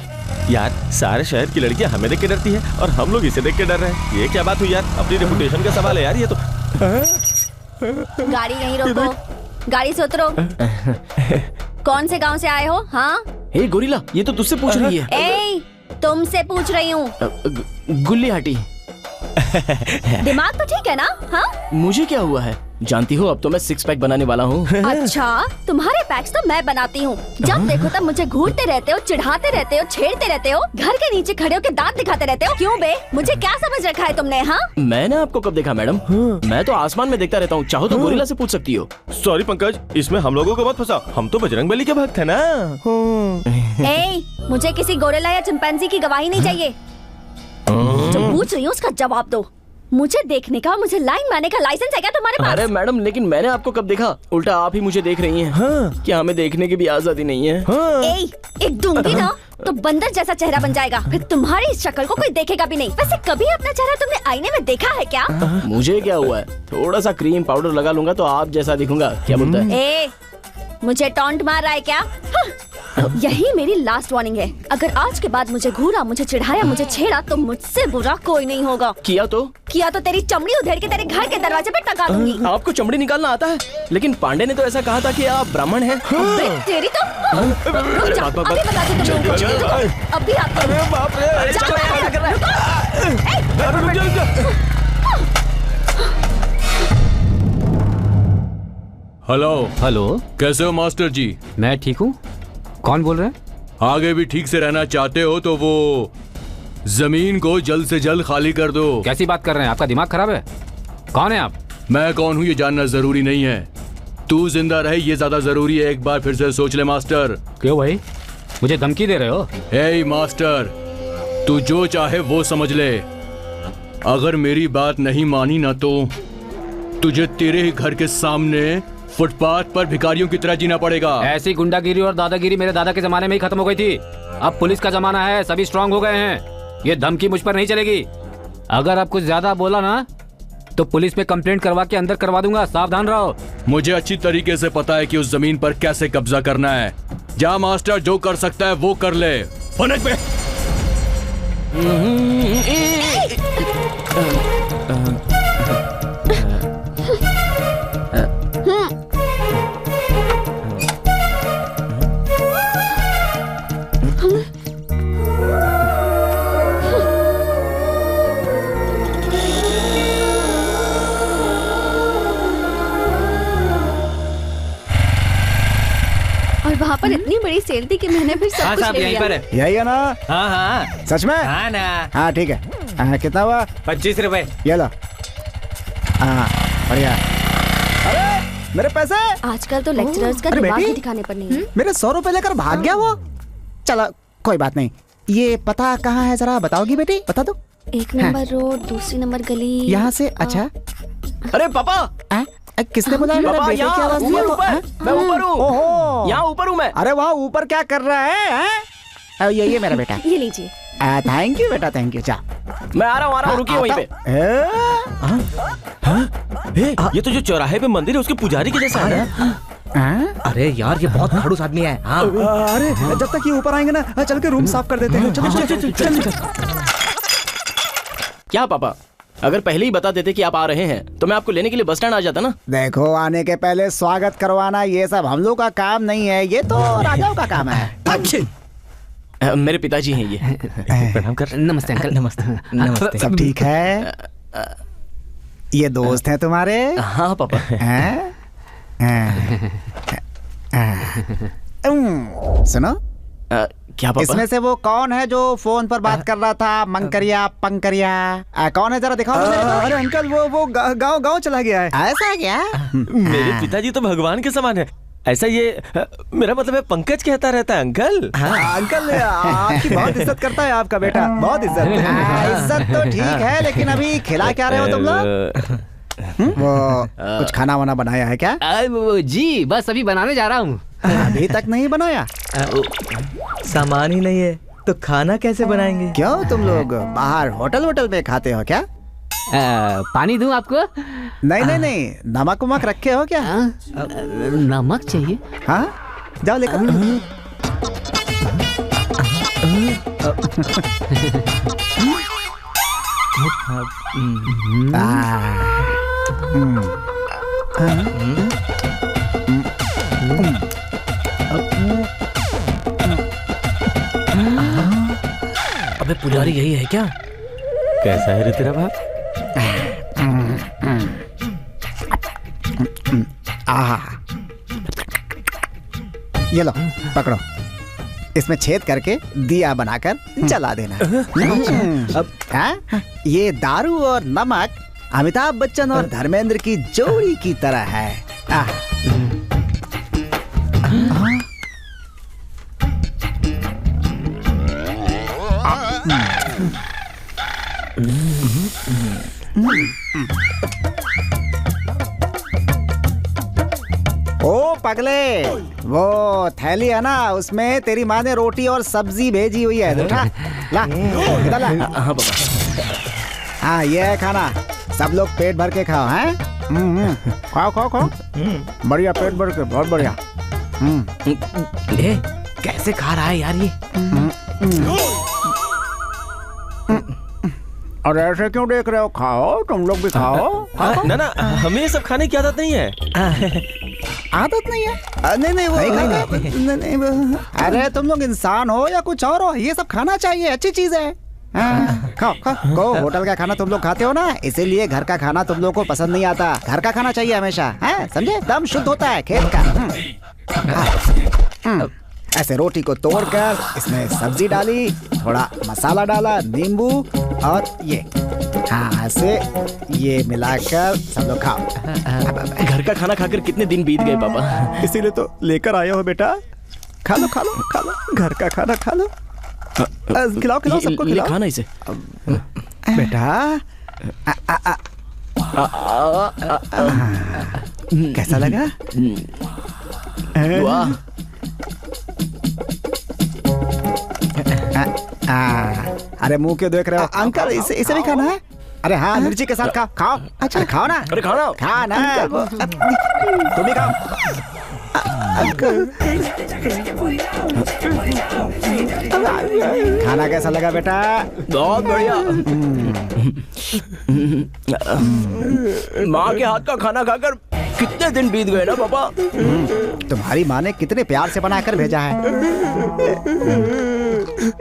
यार सारे शहर की लड़कियाँ हमें देख के डरती है और हम लोग इसे देख के डर रहे हैं। ये क्या बात हुई यार, अपनी रेपुटेशन का सवाल है यार ये तो। गाड़ी नहीं रोको, गाड़ी से उतरो। कौन से गांव से आए हो? हाँ हे गोरिल्ला, ये तो तुझसे पूछ रही है। ए, तुमसे पूछ रही हूँ। गुल्लीहाटी। दिमाग तो ठीक है ना? हाँ मुझे क्या हुआ है, जानती हो अब तो मैं 6 पैक बनाने वाला हूँ। अच्छा तुम्हारे पैक्स तो मैं बनाती हूँ। जब देखो तब मुझे घूरते रहते हो, चिढ़ाते रहते हो, छेड़ते रहते हो, घर के नीचे खड़े होकर दांत दिखाते रहते हो। क्यों बे, मुझे क्या समझ रखा है तुमने? हाँ मैंने आपको कब देखा मैडम? मैं तो आसमान में देखता रहता हूँ, चाहो तो गोरिल्ला से पूछ सकती हो। सॉरी पंकज, इसमें हम लोगों को मत फंसाओ, हम तो बजरंगबली के भक्त है ना। मुझे किसी गोरिल्ला या चिंपैंजी की गवाही नहीं चाहिए। जो पूछ रही हूँ उसका जवाब दो। मुझे देखने का, मुझे लाइन मारने का लाइसेंस है क्या तुम्हारे पास? अरे मैडम, लेकिन मैंने आपको कब देखा? उल्टा आप ही मुझे देख रही हैं। हाँ। क्या हमें देखने की भी आजादी नहीं है? हाँ। एक दूंगी ना तो बंदर जैसा चेहरा बन जाएगा, फिर तुम्हारी इस शक्ल को कोई देखेगा भी नहीं। वैसे कभी अपना चेहरा तुमने आईने में देखा है क्या? मुझे क्या हुआ है, थोड़ा सा क्रीम पाउडर लगा लूंगा तो आप जैसा दिखूंगा। क्या बोलता है? मुझे टॉन्ट मार रहा है क्या? यही मेरी लास्ट वार्निंग है। अगर आज के बाद मुझे घूरा, मुझे चिढ़ाया, मुझे छेड़ा तो मुझसे बुरा कोई नहीं होगा। किया तो तेरी चमड़ी उधेड़ के तेरे घर के दरवाजे पे टंगा दूंगी। आपको चमड़ी निकालना आता है? लेकिन पांडे ने तो ऐसा कहा था कि आप ब्राह्मण हैं। तेरी तो रुक जा, अभी बताती हूँ तुम लोगों को। अभी हेलो, कैसे हो मास्टर जी? मैं ठीक हूँ। कौन बोल रहे हैं? आगे भी ठीक से रहना चाहते हो तो वो जमीन को जल्द से जल्द खाली कर दो। कैसी बात कर रहे हैं? आपका दिमाग खराब है? कौन है आप? मैं कौन हूँ ये जानना जरूरी नहीं है, तू जिंदा रहे ये ज्यादा जरूरी है। एक बार फिर से सोच ले मास्टर। क्यों भाई, मुझे धमकी दे रहे हो? हे मास्टर, तू जो चाहे वो समझ ले। अगर मेरी बात नहीं मानी ना तो तुझे तेरे ही घर के सामने फुटपाथ पर भिखारियों की तरह जीना पड़ेगा। ऐसी गुंडागिरी और दादागिरी मेरे दादा के जमाने में ही खत्म हो गई थी। अब पुलिस का जमाना है, सभी स्ट्रांग हो गए हैं। ये धमकी मुझ पर नहीं चलेगी। अगर आप कुछ ज्यादा बोला ना तो पुलिस पे कंप्लेंट करवा के अंदर करवा दूंगा, सावधान रहो। मुझे अच्छी तरीके से पता है कि उस जमीन पर कैसे कब्जा करना है। जा मास्टर, जो कर सकता है वो कर ले। फनक पे वहाँ पर इतनी बड़ी सेल थी कि मैंने फिर सब कुछ ले लिया। यही है ना? हाँ हाँ सच में? हाँ ना। हाँ ठीक है। कितना हुआ? 25 रुपए। ये लो। हाँ बढ़िया। अरे मेरे पैसे! आजकल तो लेक्चरर्स का दिमाग ही दिखाने पर नहीं है। मेरे 100 रुपए लेकर भाग गया वो। चलो कोई बात नहीं। ये पता कहाँ है जरा बताओगी बेटी? बता दो। 1 नंबर रोड, दूसरी नंबर गली। यहाँ से? अच्छा। अरे पापा, किसने बोला मेरे बेटे की आवाज दिया? मैं ऊपर हूँ। ओहो, यहाँ ऊपर हूँ मैं। अरे वहाँ ऊपर क्या कर रहा है? ये मेरा बेटा। ये लीजिए। थैंक यू बेटा, थैंक यू। जा मैं आ रहा हूँ, रुकिए वहीं पे। ये तो जो चौराहे पे मंदिर है उसके पुजारी के जैसा है। अरे यार ये बहुत खड़ूस आदमी है। अरे जब तक ये ऊपर आएंगे ना, चल के रूम साफ कर देते हैं। चल। क्या पापा, अगर पहले ही बता देते कि आप आ रहे हैं तो मैं आपको लेने के लिए बस स्टैंड आ जाता ना। देखो, आने के पहले स्वागत करवाना ये सब हम लोग का काम नहीं है, ये तो राजाओं का काम है। मेरे पिताजी हैं ये। प्रणाम कर। नमस्ते अंकल। नमस्ते। सब ठीक है? ये दोस्त हैं तुम्हारे? हाँ पापा। सुनो, क्या पापा? इसमें से वो कौन है जो फोन पर बात कर रहा था? मंकरिया पंकरिया कौन है, जरा दिखाओ मुझे। अरे अंकल वो गाँव चला गया है। ऐसा क्या? मेरे पिताजी तो भगवान के समान है। ऐसा ये मेरा मतलब है पंकज कहता रहता है अंकल। अंकल आपकी बहुत इज्जत करता है आपका बेटा, बहुत इज्जत। इज्जत तो ठीक है, लेकिन अभी खिला क्या रहे हो तुम लोग? वो कुछ खाना वाना बनाया है क्या? जी बस अभी बनाने जा रहा हूँ। अभी तक नहीं बनाया? सामान ही नहीं है तो खाना कैसे बनाएंगे? क्यों, तुम लोग बाहर होटल में खाते हो क्या? पानी दूं आपको? नहीं, नमक वमक रखे हो क्या? नमक चाहिए? हाँ जाओ लेकर। अबे पुजारी यही है क्या? कैसा है रे तेरा बाप? ये लो पकड़ो, इसमें छेद करके दिया बनाकर जला देना। अब ये दारू और नमक अमिताभ बच्चन और धर्मेंद्र की जोड़ी की तरह है। ओ पगले, वो थैली है ना, उसमें तेरी माँ ने रोटी और सब्जी भेजी हुई है। उठा, ला, इधर ला। हाँ पापा। हाँ ये है खाना, सब लोग पेट भर के खाओ। हैं? खाओ खाओ खाओ, बढ़िया, पेट भर के, बहुत बढ़िया। कैसे खा रहा है यार ये? और ऐसे क्यों देख रहे हो? खाओ, तुम लोग भी खाओ। ना ना, हमें ये सब खाने की आदत नहीं है। आदत नहीं है? नहीं वो नहीं वो, अरे तुम लोग इंसान हो या कुछ और हो, ये सब खाना चाहिए, अच्छी चीज है। खाओ खाओ, को होटल का खाना तुम लोग खाते हो ना, इसीलिए घर का खाना तुम लोग को पसंद नहीं आता। घर का खाना चाहिए हमेशा, हैं? समझे? दम शुद्ध होता है खेत का। ऐसे रोटी को तोड़कर इसमें सब्जी डाली, थोड़ा मसाला डाला, नींबू और ये, हाँ ऐसे ये मिलाकर सब लोग खाओ। घर का खाना खाकर कितने दिन बीत गए पापा। इसीलिए तो लेकर आए हो बेटा। खा लो खा लो खा लो, घर का खाना खा लो। खिलाओ खिलाओ, सबको खिलाओ। खाना इसे बेटा। कैसा लगा? वाह। अरे मुंह क्यों देख रहे हो? अंकल इसे भी खाना है? अरे हाँ, मिर्ची के साथ खाओ खाओ। अच्छा खाओ ना। अरे खाओ ना, खा ना, तुम भी खाओ। खाना कैसा लगा बेटा? बहुत बढ़िया। माँ के हाथ का खाना खाकर कितने दिन बीत गए ना पापा। तुम्हारी माँ ने कितने प्यार से बनाकर भेजा है।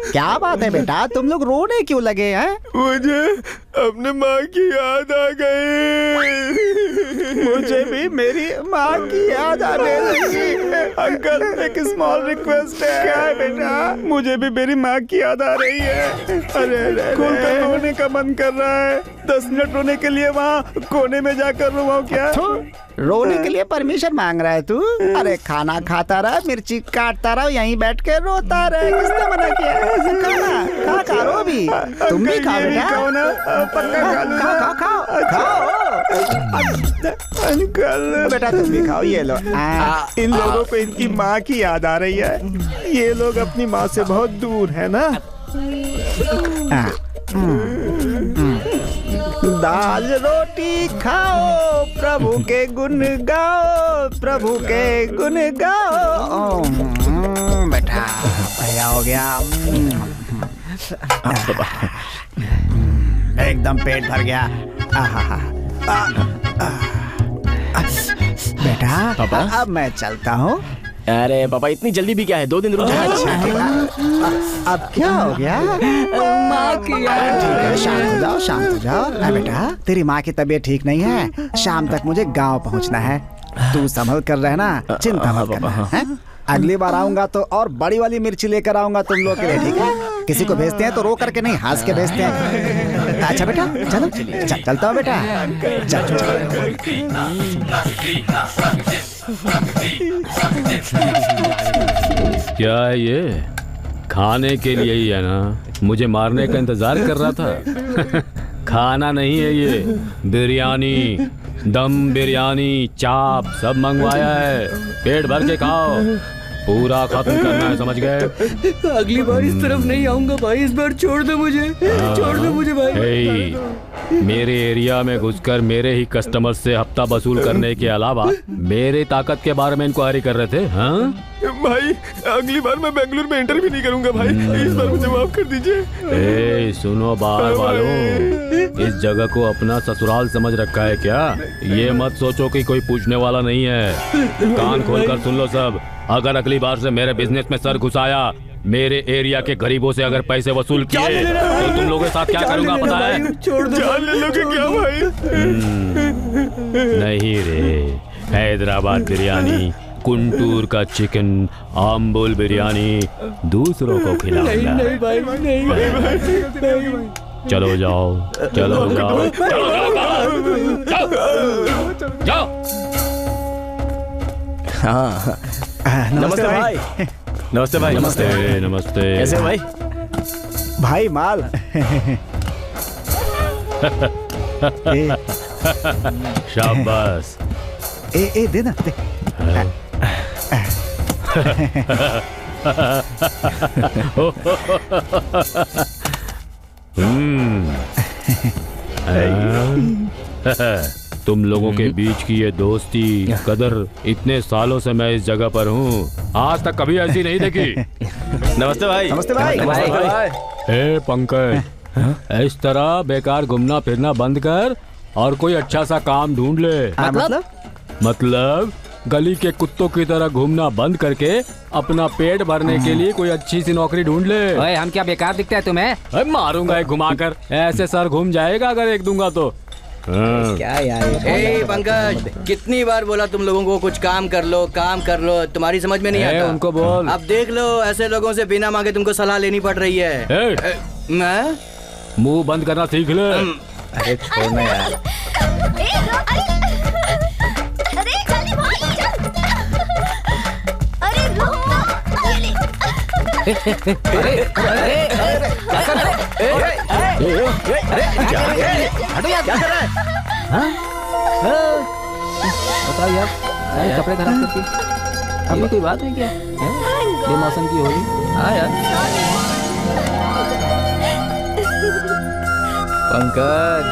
क्या बात है बेटा, तुम लोग रोने क्यों लगे हैं? मुझे अपने माँ की याद आ गई। मुझे भी मेरी माँ की याद आने लगी। अंकल एक स्मॉल रिक्वेस्ट है। क्या है बेटा? मुझे भी मेरी माँ की याद आ रही है। अरे खोलकर रोने का मन कर रहा है। 10 मिनट रोने के लिए वहाँ कोने में जाकर रोवाऊं क्या? रोने के लिए परमिशन मांग रहा है तू? अरे खाना खाता रहा, मिर्ची काटता रहा, यहीं बैठ के रोता रहे। किसने मना किया? खा रो भी, तुम भी खाओ बेटा। खाओ खाओ खाओ। अंकल बेटा तुम भी खाओ, ये लो। इन लोगों को इनकी माँ की याद आ रही है। ये लोग अपनी माँ से बहुत दूर है ना। दाल रोटी खाओ, प्रभु के गुण गाओ, प्रभु के गुण गाओ। बेटा बढ़िया हो गया, एकदम पेट भर गया। बेटा पापा, अब मैं चलता हूँ। अरे पापा इतनी जल्दी भी क्या है, 2 दिन रुक जाओ। अच्छा अब क्या हो गया? माँ की याद। ठीक है, शांत हो जाओ शांत हो जाओ। बेटा तेरी माँ की तबीयत ठीक नहीं है, शाम तक मुझे गांव पहुंचना है। तू संभल कर रहना, चिंता मत करना। अगली बार आऊंगा तो और बड़ी वाली मिर्ची लेकर आऊंगा तुम लोग के लिए, ठीक है? किसी को भेजते हैं तो रो करके नहीं, हंस के भेजते हैं। अच्छा बेटा चलो, चलता हूँ बेटा। क्या है ये? खाने के लिए ही है ना? मुझे मारने का इंतजार कर रहा था। खाना नहीं है ये, बिरयानी, दम बिरयानी, चाप सब मंगवाया है। पेट भर के खाओ, पूरा खत्म करना है, समझ गए? अगली बार इस तरफ नहीं आऊंगा भाई, इस बार छोड़ दो मुझे, छोड़ दो मुझे भाई। मेरे एरिया में घुसकर मेरे ही कस्टमर से हफ्ता वसूल करने के अलावा मेरे ताकत के बारे में इंक्वायरी कर रहे थे। हाँ भाई अगली बार मैं बेंगलुरु में इंटरव्यू नहीं करूंगा भाई, इस बार मुझे माफ कर दीजिए। सुनो बार वालों, इस जगह को अपना ससुराल समझ रखा है क्या? ये मत सोचो कि कोई पूछने वाला नहीं है। कान खोलकर सुन लो सब। अगर अगली बार से मेरे बिजनेस में सर घुसाया, मेरे एरिया के गरीबों से अगर पैसे वसूल किए तो तुम लोगों के साथ क्या करूंगा पता है? छोड़ दो। जान ले लोगे क्या भाई? नहीं रे, हैदराबाद बिरयानी, गुंटूर का चिकन, आम्बुल बिरयानी दूसरों को खिलाऊंगा। नहीं भाई, नहीं भाई। चलो जाओ, चलो जाओ, जाओ। हाँ नमस्ते भाई। नमस्ते भाई। नमस्ते नमस्ते। कैसे भाई? भाई माल। शाबाश। ए दे ना दे। तुम लोगों के बीच की ये दोस्ती कदर इतने सालों से मैं इस जगह पर हूँ, आज तक कभी ऐसी नहीं देखी। नमस्ते भाई। नमस्ते भाई। नमस्ते भाई। ए पंकज, इस तरह बेकार घूमना फिरना बंद कर और कोई अच्छा सा काम ढूंढ ले। मतलब गली के कुत्तों की तरह घूमना बंद करके अपना पेट भरने के लिए कोई अच्छी सी नौकरी ढूंढ ले। ओए, हम क्या बेकार दिखते हैं तुम्हें? मारूंगा एक घुमाकर, ऐसे सर घूम जाएगा अगर एक दूंगा तो। क्या यार? ए पंकज, कितनी बार बोला तुम लोगों को कुछ काम कर लो, काम कर लो, तुम्हारी समझ में नहीं आता। उनको बोल। अब देख लो, ऐसे लोगों से बिना मांगे तुमको सलाह लेनी पड़ रही है। मैं मुंह बंद करना सीख ले। अरे छोड़ना यार। बताओ यार, कपड़े खराब करती, अभी कोई बात है क्या? बेमौसम की होली। हाँ यार। पंकज,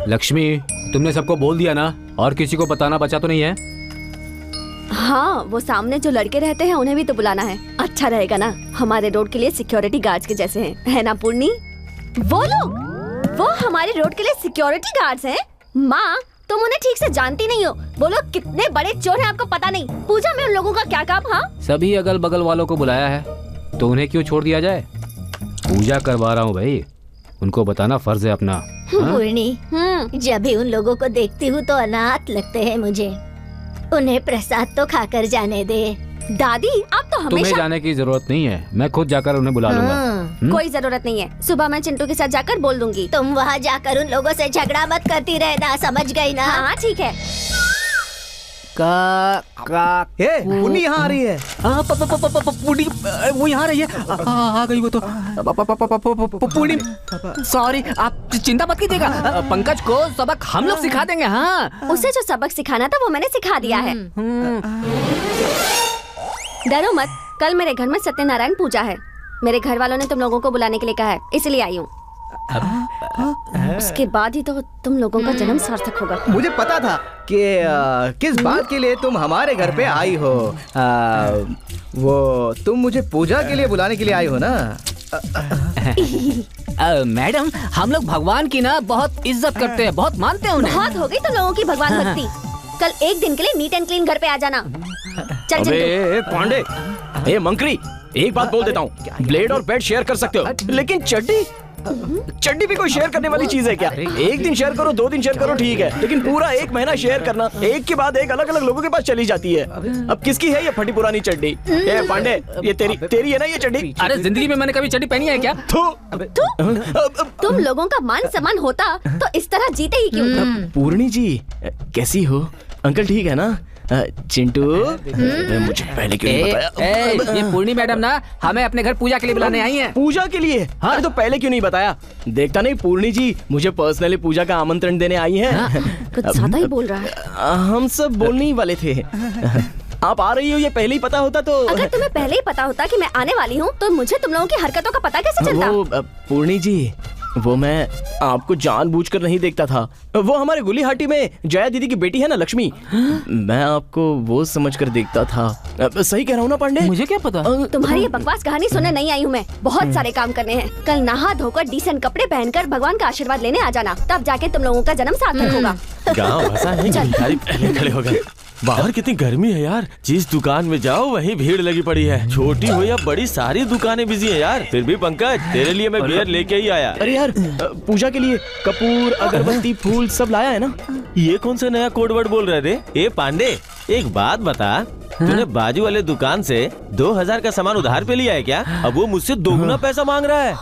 लक्ष्मी, तुमने सबको बोल दिया ना? और किसी को बताना बचा तो नहीं है? हाँ, वो सामने जो लड़के रहते हैं उन्हें भी तो बुलाना है। अच्छा रहेगा ना, हमारे रोड के लिए सिक्योरिटी गार्ड्स के जैसे हैं, है ना पूर्णी? वो लोग, वो हमारे रोड के लिए सिक्योरिटी गार्ड्स हैं। माँ, तुम उन्हें ठीक से जानती नहीं हो। वो लोग कितने बड़े चोर हैं आपको पता नहीं। पूजा में उन लोगों का क्या काम? हाँ, सभी अगल बगल वालों को बुलाया है तो उन्हें क्यों छोड़ दिया जाए? पूजा करवा रहा हूँ भाई, उनको बताना फर्ज है अपना। पूर्णी, जब भी उन लोगों को देखती हूँ तो अनाथ लगते हैं मुझे। उन्हें प्रसाद तो खाकर जाने दे। दादी, आप तो तुम्हें हमेशा जाने की जरूरत नहीं है, मैं खुद जाकर उन्हें बुला लूंगा। कोई जरूरत नहीं है, सुबह मैं चिंटू के साथ जाकर बोल दूंगी। तुम वहाँ जाकर उन लोगों से झगड़ा मत करती रहना, समझ गई ना? हाँ ठीक है। पुनी यहाँ आ रही है। पुनी वो यहाँ रही है। आ गई वो तो। पुनी, सॉरी, आप चिंता मत कीजिएगा। पंकज को सबक हम लोग सिखा देंगे। हाँ, उसे जो सबक सिखाना था वो मैंने सिखा दिया है। डरो मत, कल मेरे घर में सत्यनारायण पूजा है। मेरे घर वालों ने तुम लोगों को बुलाने के लिए कहा है, इसलिए आई हूँ। उसके बाद ही तो तुम लोगों का जन्म सार्थक होगा। मुझे पता था कि किस बात के लिए तुम हमारे घर पे आई हो। वो तुम मुझे पूजा के लिए बुलाने के लिए आई हो ना? मैडम, हम लोग भगवान की ना बहुत इज्जत करते हैं, बहुत मानते हैं उन्हें। बहुत हो गई तुम लोगों की भगवान भक्ति। कल एक दिन के लिए नीट एंड क्लीन घर पे आ जाना। चल अबे पांडे, ए मंकरी, एक बात बोल देता हूँ, ब्लेड और बेड शेयर कर सकते हो, लेकिन चड्डी भी कोई शेयर करने वाली चीज है क्या? एक दिन शेयर करो, 2 दिन शेयर करो, ठीक है, लेकिन पूरा 1 महीना शेयर करना, एक के बाद एक अलग अलग लोगों के पास चली जाती है। अब किसकी है ये फटी पुरानी चड्डी? ए पांडे, ये तेरी है ना ये चड्डी? अरे जिंदगी में मैंने कभी चड्डी पहनी है क्या? तुम लोगों का मान सम्मान होता तो इस तरह जीते ही क्यों? पूर्णी जी कैसी हो? अंकल ठीक है ना? चिंटू, मुझे पहले क्यों नहीं बताया? ये पूर्णी मैडम ना हमें अपने घर पूजा के लिए बुलाने आई हैं। पूजा के लिए? हाँ, तो पहले क्यों नहीं बताया? देखता नहीं पूर्णी जी मुझे पर्सनली पूजा का आमंत्रण देने आई हैं। कुछ ज्यादा ही बोल रहा है। हम सब बोलने ही वाले थे। आप आ रही हो ये पहले ही पता होता तो। अगर तुम्हें पहले ही पता होता कि मैं आने वाली हूँ तो मुझे तुम लोगों की हरकतों का पता कैसे चलता? वो पूर्णी जी, वो मैं आपको जानबूझकर नहीं देखता था। वो हमारे गुलीहाटी में जया दीदी की बेटी है ना लक्ष्मी, मैं आपको वो समझकर देखता था। सही कह रहा हूँ ना पांडे? मुझे क्या पता? तुम्हारी ये बकवास कहानी सुनने नहीं आई हूँ मैं। बहुत सारे काम करने हैं। कल नहा धोकर डिसेंट कपड़े पहनकर भगवान का आशीर्वाद लेने आ जाना, तब जाके तुम लोगों का जन्म सार्थक होगा। गाँव भसा है, भिखारी पहले खड़े हो गए। बाहर कितनी गर्मी है यार, जिस दुकान में जाओ वहीं भीड़ लगी पड़ी है। छोटी हो या बड़ी, सारी दुकानें बिजी है यार। फिर भी पंकज, तेरे लिए मैं बियर लेके ही आया। अरे यार, पूजा के लिए कपूर, अगरबत्ती, फूल सब लाया है ना? ये कौन सा नया कोड वर्ड बोल रहे थे? ए पांडे, एक बात बता, तूने बाजू वाले दुकान से 2000 का सामान उधार पे लिया है क्या? अब वो मुझसे दोगुना पैसा मांग रहा है।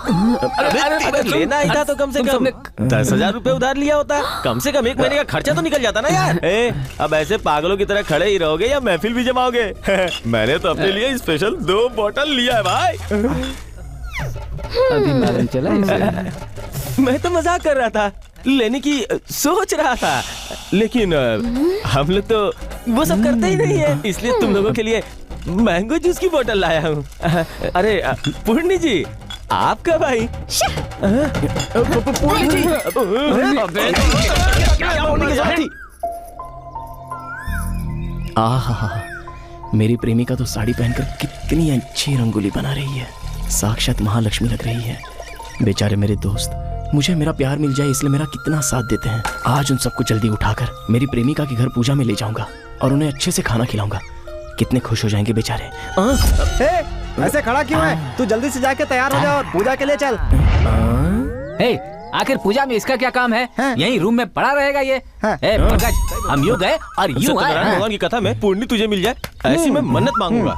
अरे लेना ही था तो कम से कम 10,000 रुपए उधार लिया होता। कम से कम 1 महीने का खर्चा तो निकल जाता ना यार। अब ऐसे पागलों की तरह खड़े ही रहोगे या महफिल भी जमाओगे? मैंने तो अपने लिए स्पेशल 2 बोतल लिया है भाई। अभी मालूम चला इसे। मैं तो मजाक कर रहा था, लेने की सोच रहा था, लेकिन हम लोग तो वो सब करते ही नहीं है, इसलिए तुम लोगों के लिए मैंगो जूस की बोतल लाया हूँ। अरे पूर्णी जी, आपका भाई। पूर्णी जी, आहा, मेरी प्रेमिका तो साड़ी पहनकर कितनी अच्छी रंगोली बना रही है, साक्षात महालक्ष्मी लग रही है। बेचारे मेरे दोस्त, मुझे मेरा प्यार मिल जाए इसलिए मेरा कितना साथ देते हैं। आज उन सबको जल्दी उठाकर मेरी प्रेमिका के घर पूजा में ले जाऊंगा और उन्हें अच्छे से खाना खिलाऊंगा। कितने खुश हो जाएंगे बेचारे। ऐसे खड़ा क्यों है? तू जल्दी से जाके तैयार हो जा और पूजा के लिए चल। आखिर पूजा में इसका क्या काम है? यही रूम में पड़ा रहेगा ये। पंकज, हम यूं गए और यूं आए। भगवान की कथा में पूर्णी तुझे मिल जाए ऐसी मैं मन्नत मांगूंगा।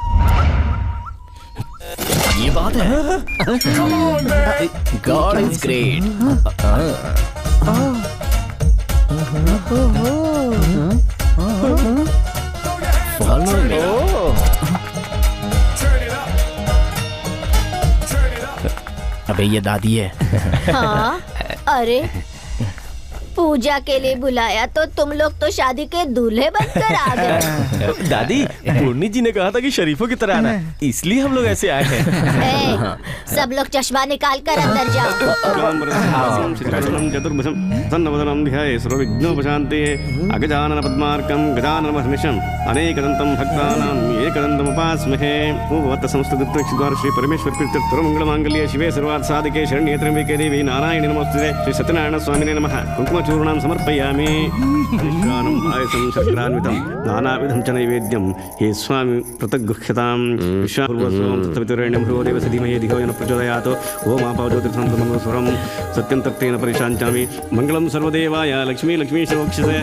ये बात है। God is great। Follow me। अबे ये दादी है। हाँ, अरे पूजा के लिए बुलाया तो तुम लोग तो शादी के दूल्हे बनकर आ गए। दादी, पूर्णी जी ने कहा था कि शरीफों की तरह आना, इसलिए हम लोग ऐसे आए हैं। सब लोग चश्मा निकाल कर अंदर जाओ। चतुर्भुजं ध्याये सर्वविघ्नोपशान्ते अगजानन पद्मार्कं गजानन महर्निशं अनेकदन्तं भक्तानां एकदन्तम् उपास्महे। ओम समस्तद्वार श्री परमेश्वर मंगलमांगल्ये शिवे सर्वार्थ साधिके शरण्ये त्र्यंबके देवी नारायणी नमोस्तुते। श्री सत्यनारायण स्वामिने नमः। कुंकुमचूर्णं समर्पयामि। विश्वानं आयसं शर्करान्वितं नानाविधं च नैवेद्यं हे स्वामी प्रतगृह्यतां। विश्वापूर्वस्वं तत्सवितुर्वरेण्यं भर्गो देवस्य धीमहि धियो यो नः प्रचोदयात्। ओम आपो ज्योतिर्संतमंगलस्वरं सत्यं तत्तेन परिशान्तामि। मंगलं सर्वदेवाय लक्ष्मी लक्ष्मी शोक्षसे।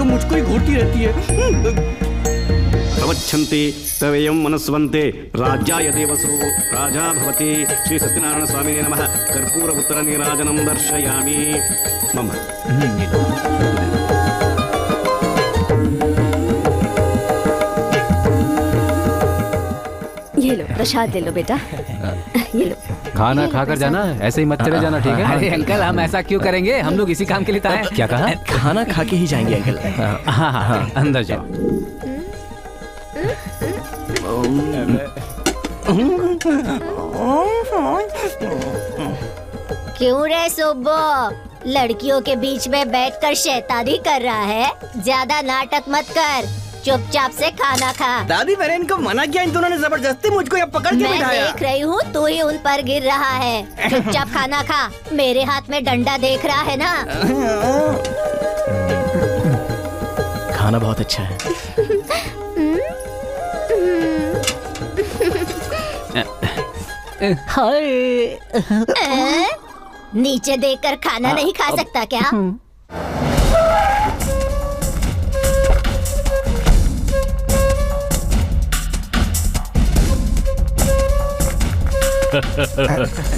मुझको ही घूरती रहती है। प्रवच्छन्ति तवेयं मनस्वन्ते राज्याय देवसु राजा भवति। श्री सत्यनारायण स्वामिने नमः। कर्पूर उत्तर नीराजनं दर्शयामि। मम ये लो प्रसाद ले लो बेटा। ये लो। खाना खाकर जाना, ऐसे ही मत चले जाना, ठीक है? अरे अंकल, हम ऐसा क्यों करेंगे? हम लोग इसी काम के लिए तो आए। क्या कहा? खाना खा के ही जाएंगे अंकल। हाँ हाँ हाँ, अंदर जाओ। क्यों रे सुब्बो, लड़कियों के बीच में बैठकर शैतानी कर रहा है? ज्यादा नाटक मत कर, चुपचाप से खाना खा। दादी, मैंने इनको मना किया, इन दोनों ने जबरदस्ती मुझको यहाँ पकड़ के बिठाया। मैं देख रही हूँ, तू ही उन पर गिर रहा है। चुपचाप खाना खा। मेरे हाथ में डंडा देख रहा है ना? खाना बहुत अच्छा है। नीचे देखकर खाना नहीं खा सकता क्या?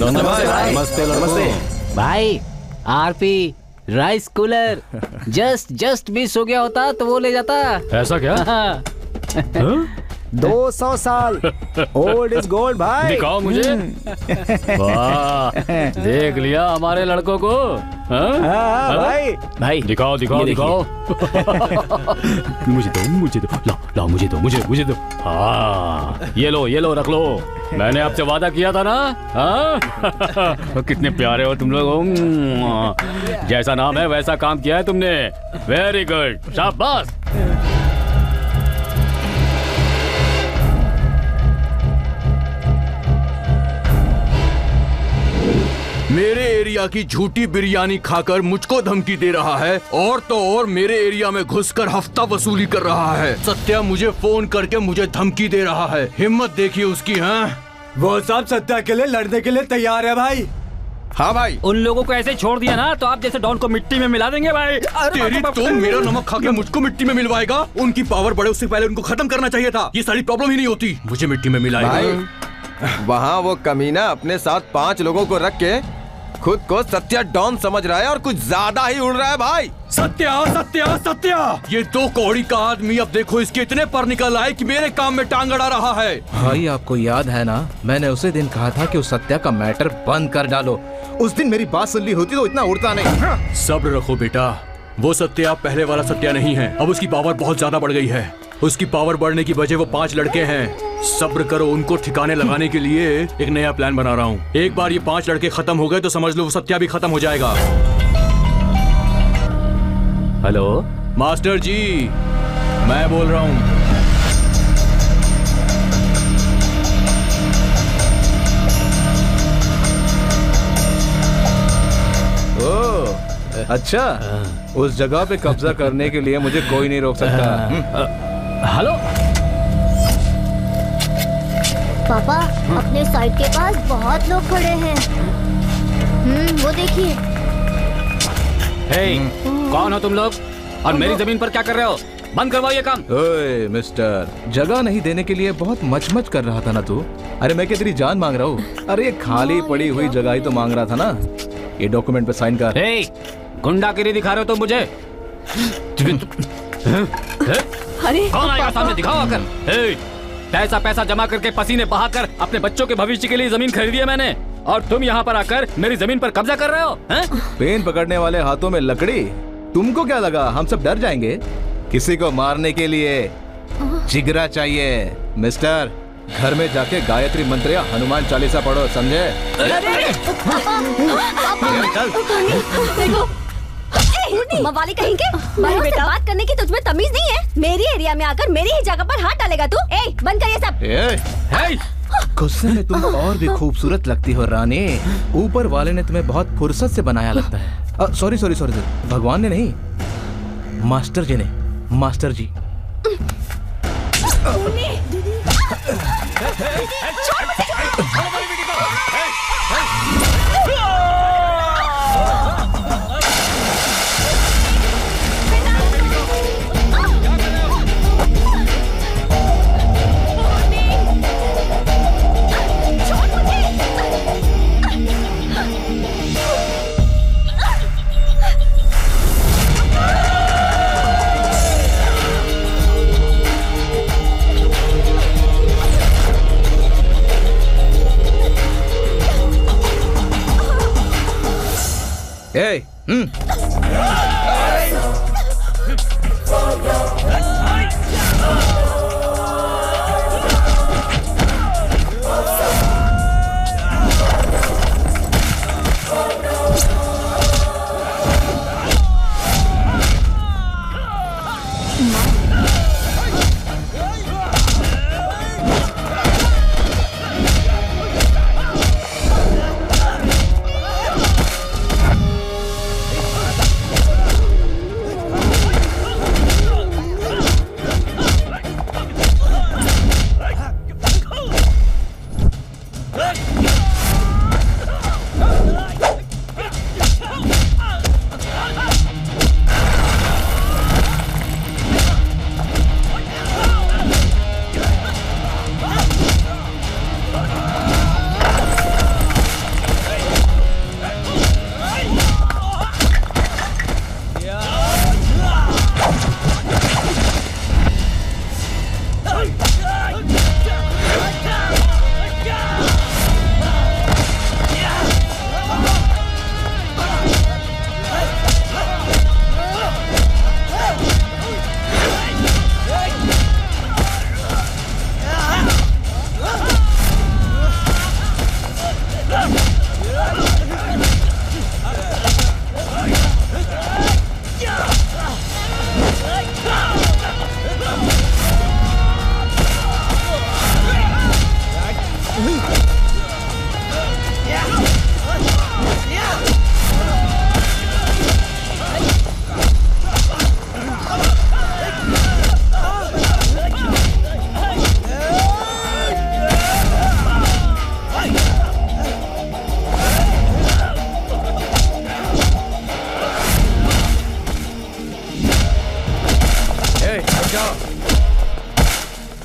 नमस्ते नमस्ते भाई। RP rice cooler just miss हो गया होता तो वो ले जाता। ऐसा क्या? 200 साल ओल्ड इज गोल्ड भाई। दिखाओ मुझे। वाह, देख लिया हमारे लड़कों को। भाई भाई दिखाओ दिखाओ दिखाओ। मुझे दो ला मुझे दो। हाँ ये लो रख लो। मैंने आपसे वादा किया था ना। हाँ कितने प्यारे हो तुम लोग। जैसा नाम है वैसा काम किया है तुमने। वेरी गुड, शाबाश। मेरे एरिया की झूठी बिरयानी खाकर मुझको धमकी दे रहा है और तो और मेरे एरिया में घुसकर हफ्ता वसूली कर रहा है। सत्या मुझे फोन करके मुझे धमकी दे रहा है। हिम्मत देखिए उसकी। हाँ वो सब सत्या के लिए लड़ने के लिए तैयार है भाई। हाँ भाई, उन लोगों को ऐसे छोड़ दिया ना तो आप जैसे डॉन को मिट्टी में मिला देंगे भाई। तेरी तो मेरा नमक खा के मुझको मिट्टी में मिलवाएगा। उनकी पावर बढ़े उससे पहले उनको खत्म करना चाहिए था। ये सारी प्रॉब्लम ही नहीं होती, मुझे मिट्टी में मिलाएगा। वहाँ वो कमीना अपने साथ 5 लोगों को रख के खुद को सत्या डॉन समझ रहा है और कुछ ज्यादा ही उड़ रहा है भाई। सत्या ये 2 कौड़ी का आदमी अब देखो इसके इतने पर निकल आए कि मेरे काम में टांग अड़ा रहा है। भाई आपको याद है ना, मैंने उसे दिन कहा था कि उस सत्या का मैटर बंद कर डालो। उस दिन मेरी बात सुन ली होती तो इतना उड़ता नहीं। सब्र रखो बेटा, वो सत्या पहले वाला सत्या नहीं है। अब उसकी पावर बहुत ज्यादा बढ़ गई है। उसकी पावर बढ़ने की वजह वो 5 लड़के हैं। सब्र करो, उनको ठिकाने लगाने के लिए एक नया प्लान बना रहा हूँ। एक बार ये 5 लड़के खत्म हो गए तो समझ लो वो सत्या भी खत्म हो जाएगा। हेलो मास्टर जी, मैं बोल रहा हूँ। अच्छा, उस जगह पे कब्जा करने के लिए मुझे कोई नहीं रोक सकता। हेलो पापा, अपने साइड के पास बहुत लोग खड़े हैं। वो देखिए। कौन हो तुम लोग और मेरी जमीन पर क्या कर रहे हो? बंद करवाओ ये काम। ओए मिस्टर, जगह नहीं देने के लिए बहुत मच कर रहा था ना तू। अरे मैं क्या तेरी जान मांग रहा हूँ? अरे ये खाली पड़ी हुई जगह ही तो मांग रहा था ना। ये डॉक्यूमेंट पे साइन कर। गुंडागिरी दिखा रहे हो तुम मुझे? अरे कौन आएगा सामने? दिखाओ आकर। पैसा जमा करके पसीने बहाकर अपने बच्चों के भविष्य के लिए जमीन खरीदी है मैंने, और तुम यहाँ पर आकर मेरी जमीन पर कब्जा कर रहे हो? पेन पकड़ने वाले हाथों में लकड़ी। तुमको क्या लगा हम सब डर जाएंगे? किसी को मारने के लिए जिगरा चाहिए मिस्टर। घर में जाके गायत्री मंत्र या हनुमान चालीसा पढ़ो, समझे? मवाली कहीं के बड़ों से बात करने की तुझमें तमीज नहीं है? मेरी एरिया में आकर मेरी ही जगह पर हाथ डालेगा तू? बंद कर ये सब। गुस्से में तुम और भी खूबसूरत लगती हो रानी। ऊपर वाले ने तुम्हें बहुत फुर्सत से बनाया लगता है। सॉरी भगवान ने नहीं, मास्टर जी ने। मास्टर जी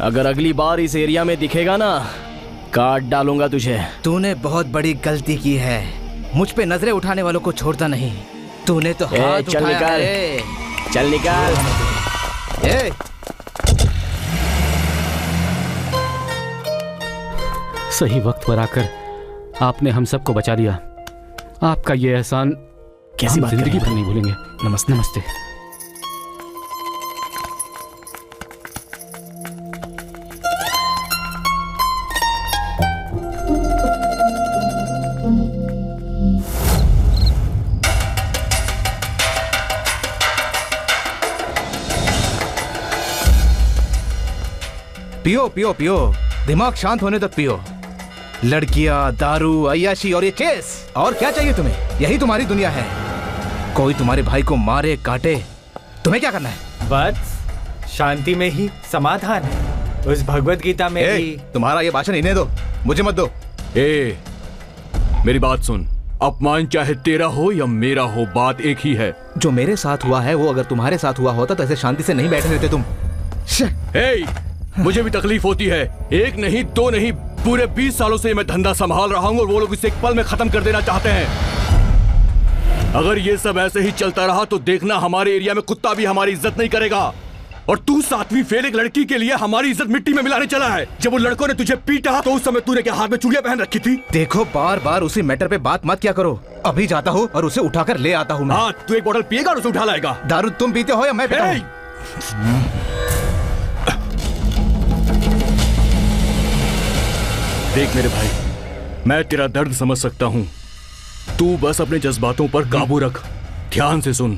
अगर अगली बार इस एरिया में दिखेगा ना, काट डालूंगा तुझे। तूने बहुत बड़ी गलती की है। मुझ पे नजरें उठाने वालों को छोड़ता नहीं। तूने तो हाथ चल उठाया निकाल, है। चल निकाल। सही वक्त पर आकर आपने हम सबको बचा लिया। आपका ये एहसान कैसी बात जिंदगी भर नहीं भूलेंगे। नमस्ते। नमस्ते। पियो पियो पियो, दिमाग शांत होने तक पियो। लड़कियां, दारू, अय्याशी और ये चेस, और क्या चाहिए तुम्हें? यही तुम्हारी दुनिया है। कोई तुम्हारे भाई को मारे काटे, तुम्हें क्या करना है? बस शांति में ही समाधान है। उस भगवत गीता में भी। तुम्हारा ये भाषण इन्हें दो, मुझे मत दो। मेरी बात सुन। अपमान चाहे तेरा हो या मेरा हो, बात एक ही है। जो मेरे साथ हुआ है वो अगर तुम्हारे साथ हुआ होता तो ऐसे शांति से नहीं बैठे रहते तुम। मुझे भी तकलीफ होती है। एक नहीं, दो नहीं, पूरे 20 सालों से मैं धंधा संभाल रहा हूँ और वो लोग इसे एक पल में खत्म कर देना चाहते हैं। अगर ये सब ऐसे ही चलता रहा तो देखना हमारे एरिया में कुत्ता भी हमारी इज्जत नहीं करेगा। और तू 7वीं फेल एक लड़की के लिए हमारी इज्जत मिट्टी में मिलाने चला है। जब वो लड़कों ने तुझे पीटा तो उस समय तूने क्या हाथ में चूड़ियां पहन रखी थी? देखो, बार बार उसी मैटर पे बात मत क्या करो। अभी जाता हूँ और उसे उठाकर ले आता हूँ। हाँ, तू एक बोतल पिएगा और उसे उठा लाएगा। दारू तुम पीते हो या मैं पीता हूँ? देख मेरे भाई, मैं तेरा दर्द समझ सकता हूँ। तू बस अपने जज्बातों पर काबू रख। ध्यान से सुन।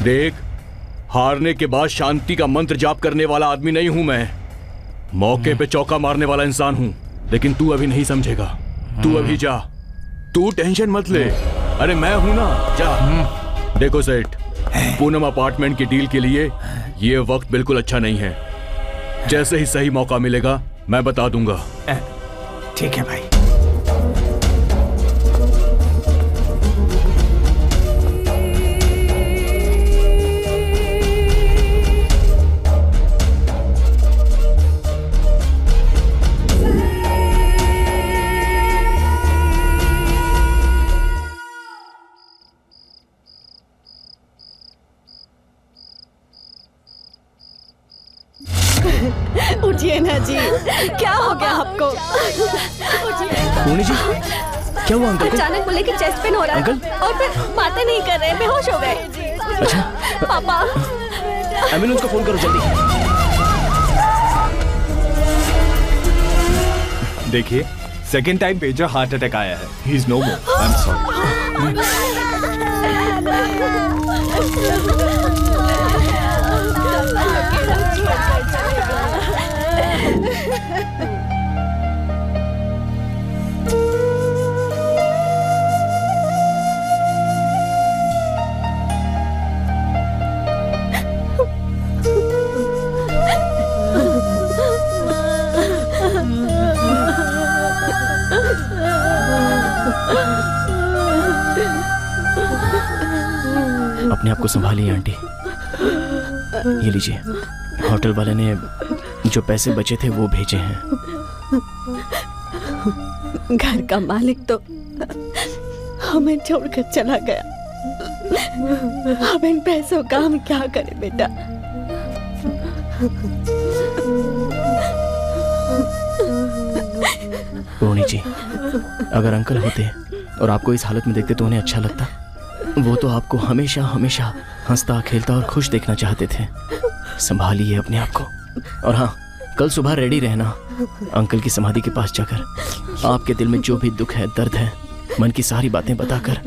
देख, हारने के बाद शांति का मंत्र जाप करने वाला आदमी नहीं हूं मैं। मौके पे चौका मारने वाला इंसान हूं। लेकिन तू अभी नहीं समझेगा। तू अभी जा, तू टेंशन मत ले। अरे मैं हूं ना, जा। देखो सेठ, पूनम अपार्टमेंट की डील के लिए ये वक्त बिल्कुल अच्छा नहीं है। जैसे ही सही मौका मिलेगा मैं बता दूंगा। ठीक है भाई। उठिए ना जी, क्या हो गया आपको? पूर्णी जी, क्या हुआ अंकल को? अचानक बोले कि चेस्ट पेन हो रहा है और फिर बातें नहीं कर रहे, बेहोश हो गए। अच्छा पापा, एम्बुलेंस को फोन करो जल्दी। देखिए, second time major heart attack आया है। He is no more. I am sorry. अपने आप को संभालिए आंटी। ये लीजिए, होटल वाले ने जो पैसे बचे थे वो भेजे हैं। घर का मालिक तो हमें छोड़कर चला गया। अब इन पैसों का हम क्या करें बेटा? पूर्णी जी, अगर अंकल होते और आपको इस हालत में देखते तो उन्हें अच्छा लगता। वो तो आपको हमेशा हमेशा हंसता खेलता और खुश देखना चाहते थे। संभालिए अपने आप को। और हाँ, कल सुबह रेडी रहना। अंकल की समाधि के पास जाकर आपके दिल में जो भी दुख है, दर्द है, मन की सारी बातें बताकर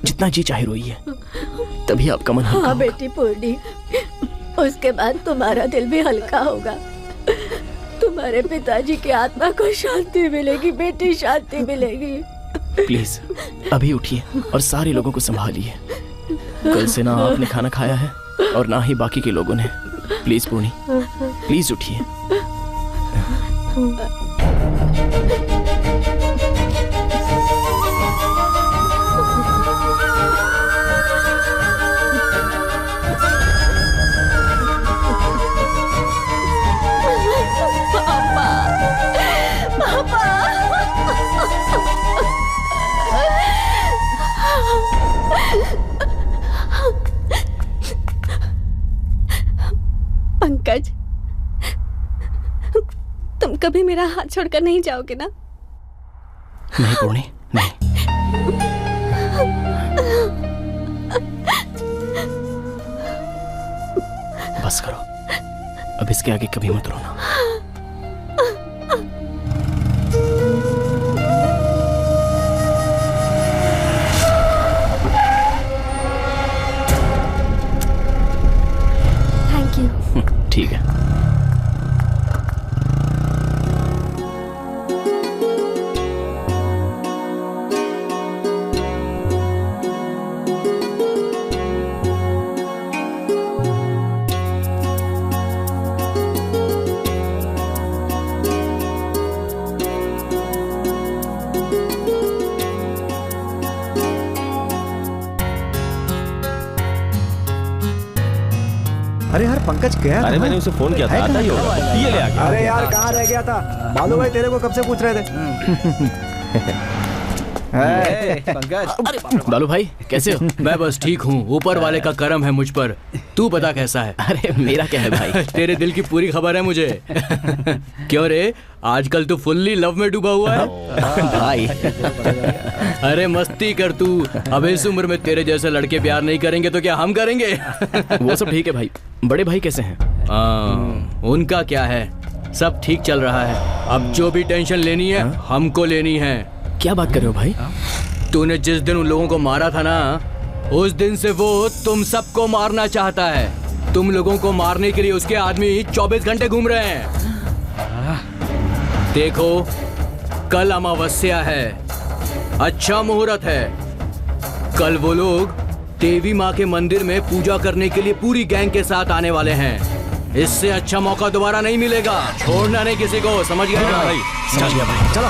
जितना जी चाहे रोइए, तभी आपका मन हल्का हाँ होगा। बेटी पूर्णी, उसके बाद तुम्हारा दिल भी हल्का होगा। तुम्हारे पिताजी की आत्मा को शांति मिलेगी बेटी, शांति मिलेगी। प्लीज अभी उठिए और सारे लोगों को संभालिए। कल से ना आपने खाना खाया है और ना ही बाकी के लोगों ने। प्लीज पूर्णी, प्लीज उठिए। तुम कभी मेरा हाथ छोड़कर नहीं जाओगे ना? नहीं पूर्णी, नहीं। बस करो, अब इसके आगे कभी मत रोना। Thank you. ठीक है। अरे यार पंकज गया। अरे मैंने उसे फोन किया था, आता ही होगा। ये ले आ गया। अरे यार कहाँ रह गया था? बालू भाई तेरे को कब से पूछ रहे थे। पंकज। बालू भाई कैसे हो? मैं बस ठीक हूँ, ऊपर वाले का करम है मुझ पर। तू बता कैसा है? अरे मेरा क्या है भाई? तेरे दिल की पूरी खबर है मुझे। क्यों रे, आजकल तू फुल्ली लव में डूबा हुआ है? भाई अरे मस्ती कर तू। अब इस उम्र में तेरे जैसे लड़के प्यार नहीं करेंगे तो क्या हम करेंगे? वो सब ठीक है भाई। बड़े भाई कैसे हैं? उनका क्या है, सब ठीक चल रहा है। अब जो भी टेंशन लेनी है हमको लेनी है। क्या बात कर रहे हो भाई? तूने जिस दिन उन लोगों को मारा था ना, उस दिन से वो तुम सबको मारना चाहता है। तुम लोगों को मारने के लिए उसके आदमी 24 घंटे घूम रहे हैं। देखो कल अमावस्या है, अच्छा मुहूर्त है। कल वो लोग देवी माँ के मंदिर में पूजा करने के लिए पूरी गैंग के साथ आने वाले हैं। इससे अच्छा मौका दोबारा नहीं मिलेगा। छोड़ना नहीं किसी को, समझ गए भाई? समझ गया भाई, चलो।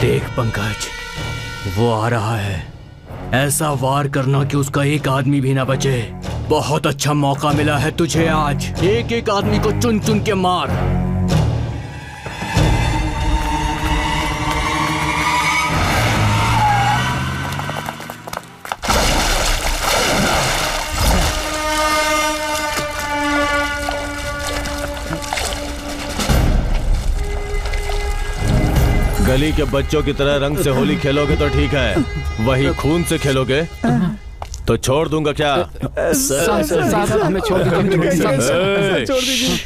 देख पंकज, वो आ रहा है। ऐसा वार करना कि उसका एक आदमी भी ना बचे। बहुत अच्छा मौका मिला है तुझे आज। एक एक आदमी को चुन चुन के मार। गली के बच्चों की तरह रंग से होली खेलोगे तो ठीक है, वही खून से खेलोगे तो छोड़ दूंगा क्या? सर हमें छोड़ दीजिए।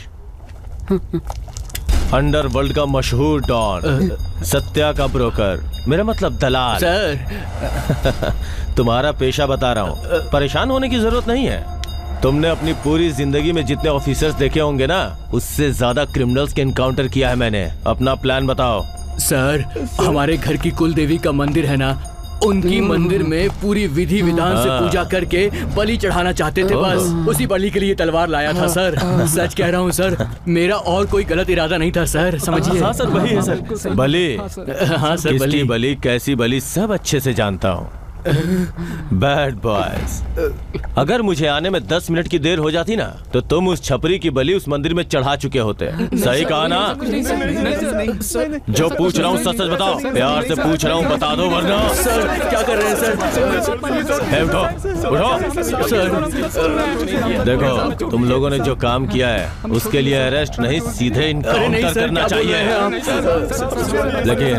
अंडरवर्ल्ड का मशहूर डॉन, सत्या का ब्रोकर, मेरा मतलब दलाल। सर तुम्हारा पेशा बता रहा हूँ, परेशान होने की जरूरत नहीं है। तुमने अपनी पूरी जिंदगी में जितने ऑफिसर्स देखे होंगे ना, उससे ज्यादा क्रिमिनल्स के एनकाउंटर किया है मैंने। अपना प्लान बताओ। सर, हमारे घर की कुल देवी का मंदिर है ना, उनकी मंदिर में पूरी विधि विधान से पूजा करके बलि चढ़ाना चाहते थे। बस उसी बलि के लिए तलवार लाया था सर। सच कह रहा हूँ सर, मेरा और कोई गलत इरादा नहीं था सर, समझिए। हाँ सर, वही है सर। बलि? हाँ सर, किसकी बलि, कैसी बलि, सब अच्छे से जानता हूँ। बैड बॉयज, अगर मुझे आने में 10 मिनट की देर हो जाती ना, तो तुम उस छपरी की बलि उस मंदिर में चढ़ा चुके होते। सही कहा ना? जो पूछ रहा हूँ सच सच बताओ। प्यार से पूछ रहा हूँ, बता दो वरना। सर क्या कर रहे हैं सर? उठो उठो सर। देखो, तुम लोगों ने जो काम किया है उसके लिए अरेस्ट नहीं, सीधे इनकाउंटर करना चाहिए। लेकिन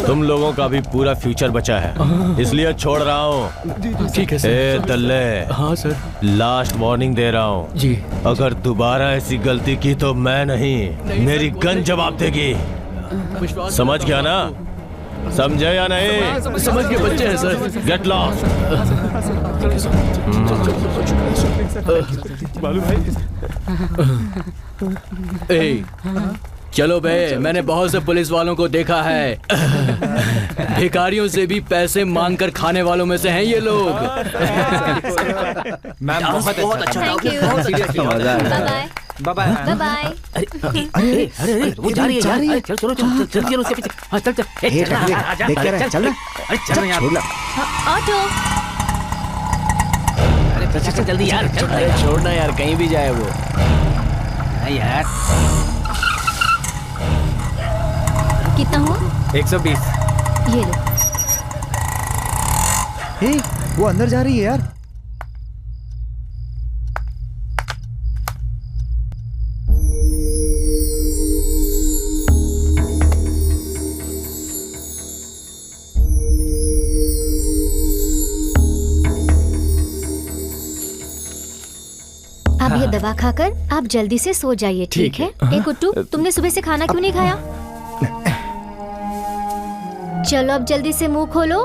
तुम लोगों का भी पूरा फ्यूचर बचा है, इसलिए छोड़ रहा हूँ। ठीक है सर। ए दल्ले। हाँ सर। लास्ट वार्निंग दे रहा हूँ जी। अगर दोबारा ऐसी गलती की तो मैं नहीं मेरी गन जवाब देगी। समझ गया ना? समझे या नहीं? समझ के बच्चे हैं सर। Get lost. बालू भाई। ए, चलो बे, मैंने बहुत से पुलिस वालों को देखा है। भिखारियों से भी पैसे मांगकर खाने वालों में से हैं ये लोग। मैम बहुत अच्छा था। बहुत सीरियसली मजा आया। Bye bye. बाय। अरे वो जा रही है। चल चलो चल उसके पीछे। हाँ चल चल। देख चल चल। ऑटो। अरे चल जल्दी यार। छोड़ना यार, कहीं भी जाए वो। यार कितना हुआ? 120। ये लो। हे, वो अंदर जा रही है यार। अब ये दवा खाकर आप जल्दी से सो जाइए, ठीक है? ए कुट्टू, तुमने सुबह से खाना क्यों नहीं खाया? चलो अब जल्दी से मुंह खोलो।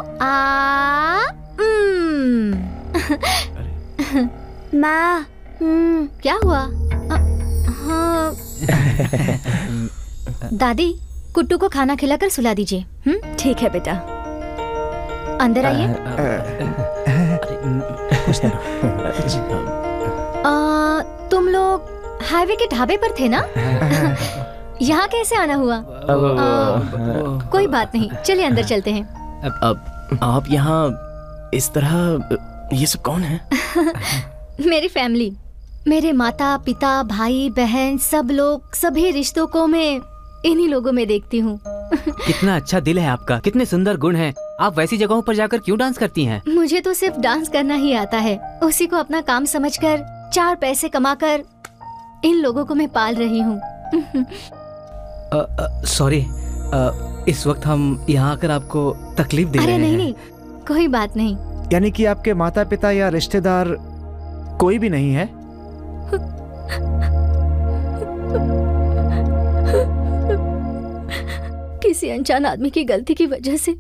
माँ, क्या हुआ? हाँ। दादी, कुट्टू को खाना खिलाकर सुला दीजिए। ठीक है बेटा। अंदर आइए। तुम लोग हाईवे के ढाबे पर थे ना? यहाँ कैसे आना हुआ? कोई बात नहीं, चलिए अंदर चलते हैं। अब आप यहाँ इस तरह, ये सब कौन है? मेरी फैमिली, मेरे माता पिता भाई बहन सब लोग, सभी रिश्तों को मैं इन्हीं लोगों में देखती हूँ। कितना अच्छा दिल है आपका, कितने सुंदर गुण हैं। आप वैसी जगहों पर जाकर क्यों डांस करती हैं? मुझे तो सिर्फ डांस करना ही आता है। उसी को अपना काम समझकर 4 पैसे कमाकर इन लोगों को मैं पाल रही हूँ। सॉरी, इस वक्त हम यहाँ आकर आपको तकलीफ दे रहे हैं। नहीं, कोई बात नहीं। यानी कि आपके माता पिता या रिश्तेदार कोई भी नहीं है? किसी अनजान आदमी की गलती की वजह से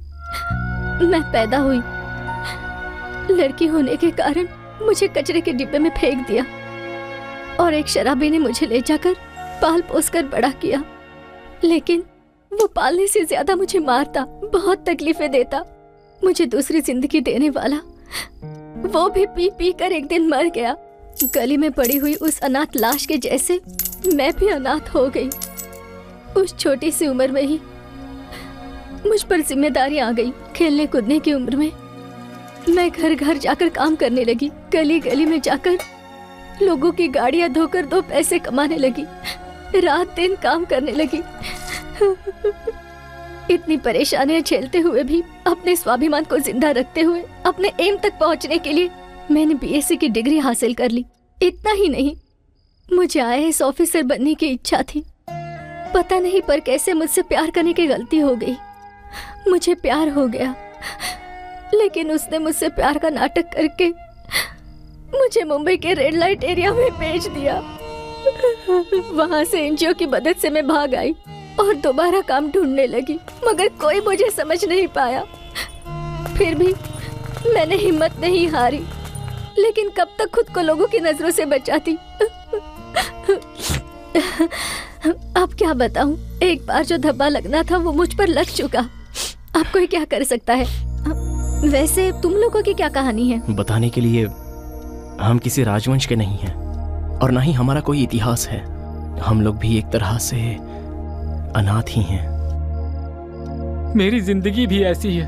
मैं पैदा हुई। लड़की होने के कारण मुझे कचरे के डिब्बे में फेंक दिया और एक शराबी ने मुझे ले जाकर पाल पोस कर बड़ा किया। लेकिन वो पालने से ज्यादा मुझे मारता, बहुत तकलीफें देता। मुझे दूसरी जिंदगी देने वाला वो भी पी पी कर एक दिन मर गया। गली में पड़ी हुई उस अनाथ लाश के जैसे मैं भी अनाथ हो गई। उस छोटी सी उम्र में ही मुझ पर जिम्मेदारी आ गई। खेलने कूदने की उम्र में मैं घर घर जाकर काम करने लगी। गली गली में जाकर लोगों की गाड़ियां धोकर 2 पैसे कमाने लगी। रात दिन काम करने लगी। इतनी परेशानियां झेलते हुए भी अपने स्वाभिमान को जिंदा रखते हुए अपने एम तक पहुंचने के लिए मैंने बीएससी की डिग्री हासिल कर ली। इतना ही नहीं, मुझे आईएएस ऑफिसर बनने की इच्छा थी। पता नहीं पर कैसे मुझसे प्यार करने की गलती हो गई। मुझे प्यार हो गया, लेकिन उसने मुझसे प्यार का नाटक करके मुझे मुंबई के रेड लाइट एरिया में भेज दिया। वहां से एनजीओ की मदद से मैं भाग आई और दोबारा काम ढूंढने लगी, मगर कोई मुझे समझ नहीं पाया। फिर भी मैंने हिम्मत नहीं हारी, लेकिन कब तक खुद को लोगों की नजरों से बचाती। अब क्या बताऊं, एक बार जो धब्बा लगना था वो मुझ पर लग चुका। अब कोई क्या कर सकता है। वैसे तुम लोगों की क्या कहानी है? बताने के लिए हम किसी राजवंश के नहीं हैं और ना ही हमारा कोई इतिहास है। हम लोग भी एक तरह से अनाथ ही हैं। मेरी जिंदगी भी ऐसी है।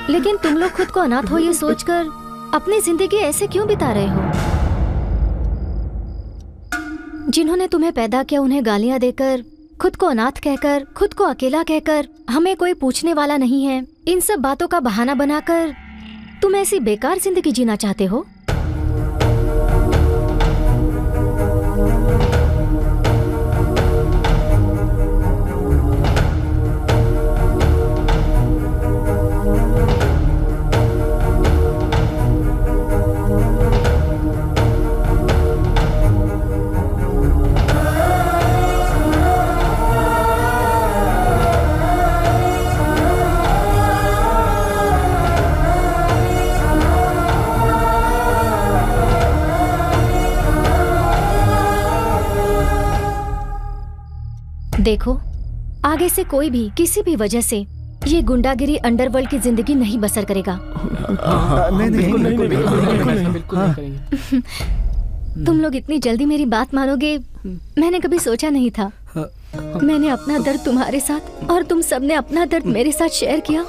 लेकिन तुम लोग खुद को अनाथ हो ये सोचकर अपनी जिंदगी ऐसे क्यों बिता रहे हो? जिन्होंने तुम्हें पैदा किया उन्हें गालियां देकर, खुद को अनाथ कहकर, खुद को अकेला कहकर, हमें कोई पूछने वाला नहीं है, इन सब बातों का बहाना बनाकर तुम ऐसी बेकार जिंदगी जीना चाहते हो? देखो, आगे से कोई भी किसी भी वजह से ये गुंडागिरी अंडरवर्ल्ड की जिंदगी नहीं बसर करेगा। नहीं। तुम लोग इतनी जल्दी मेरी बात मानोगे, मैंने कभी सोचा नहीं था। मैंने अपना दर्द तुम्हारे साथ और तुम सबने अपना दर्द मेरे साथ शेयर किया,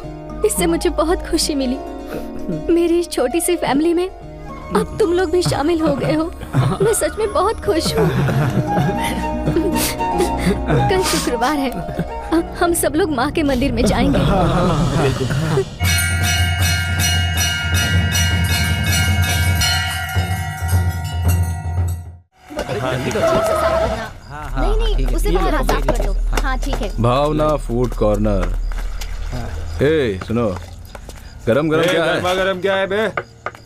इससे मुझे बहुत खुशी मिली। मेरी इस छोटी सी फैमिली में अब तुम लोग भी शामिल हो गए हो, मैं सच में बहुत खुश हूँ। कल शुक्रवार है, हम सब लोग माँ के मंदिर में जाएंगे। नहीं, उसे बाहर साफ कर दो। हाँ ठीक है। भावना फूड कॉर्नर। ए सुनो, गरम गरम क्या है? गरम क्या है बे?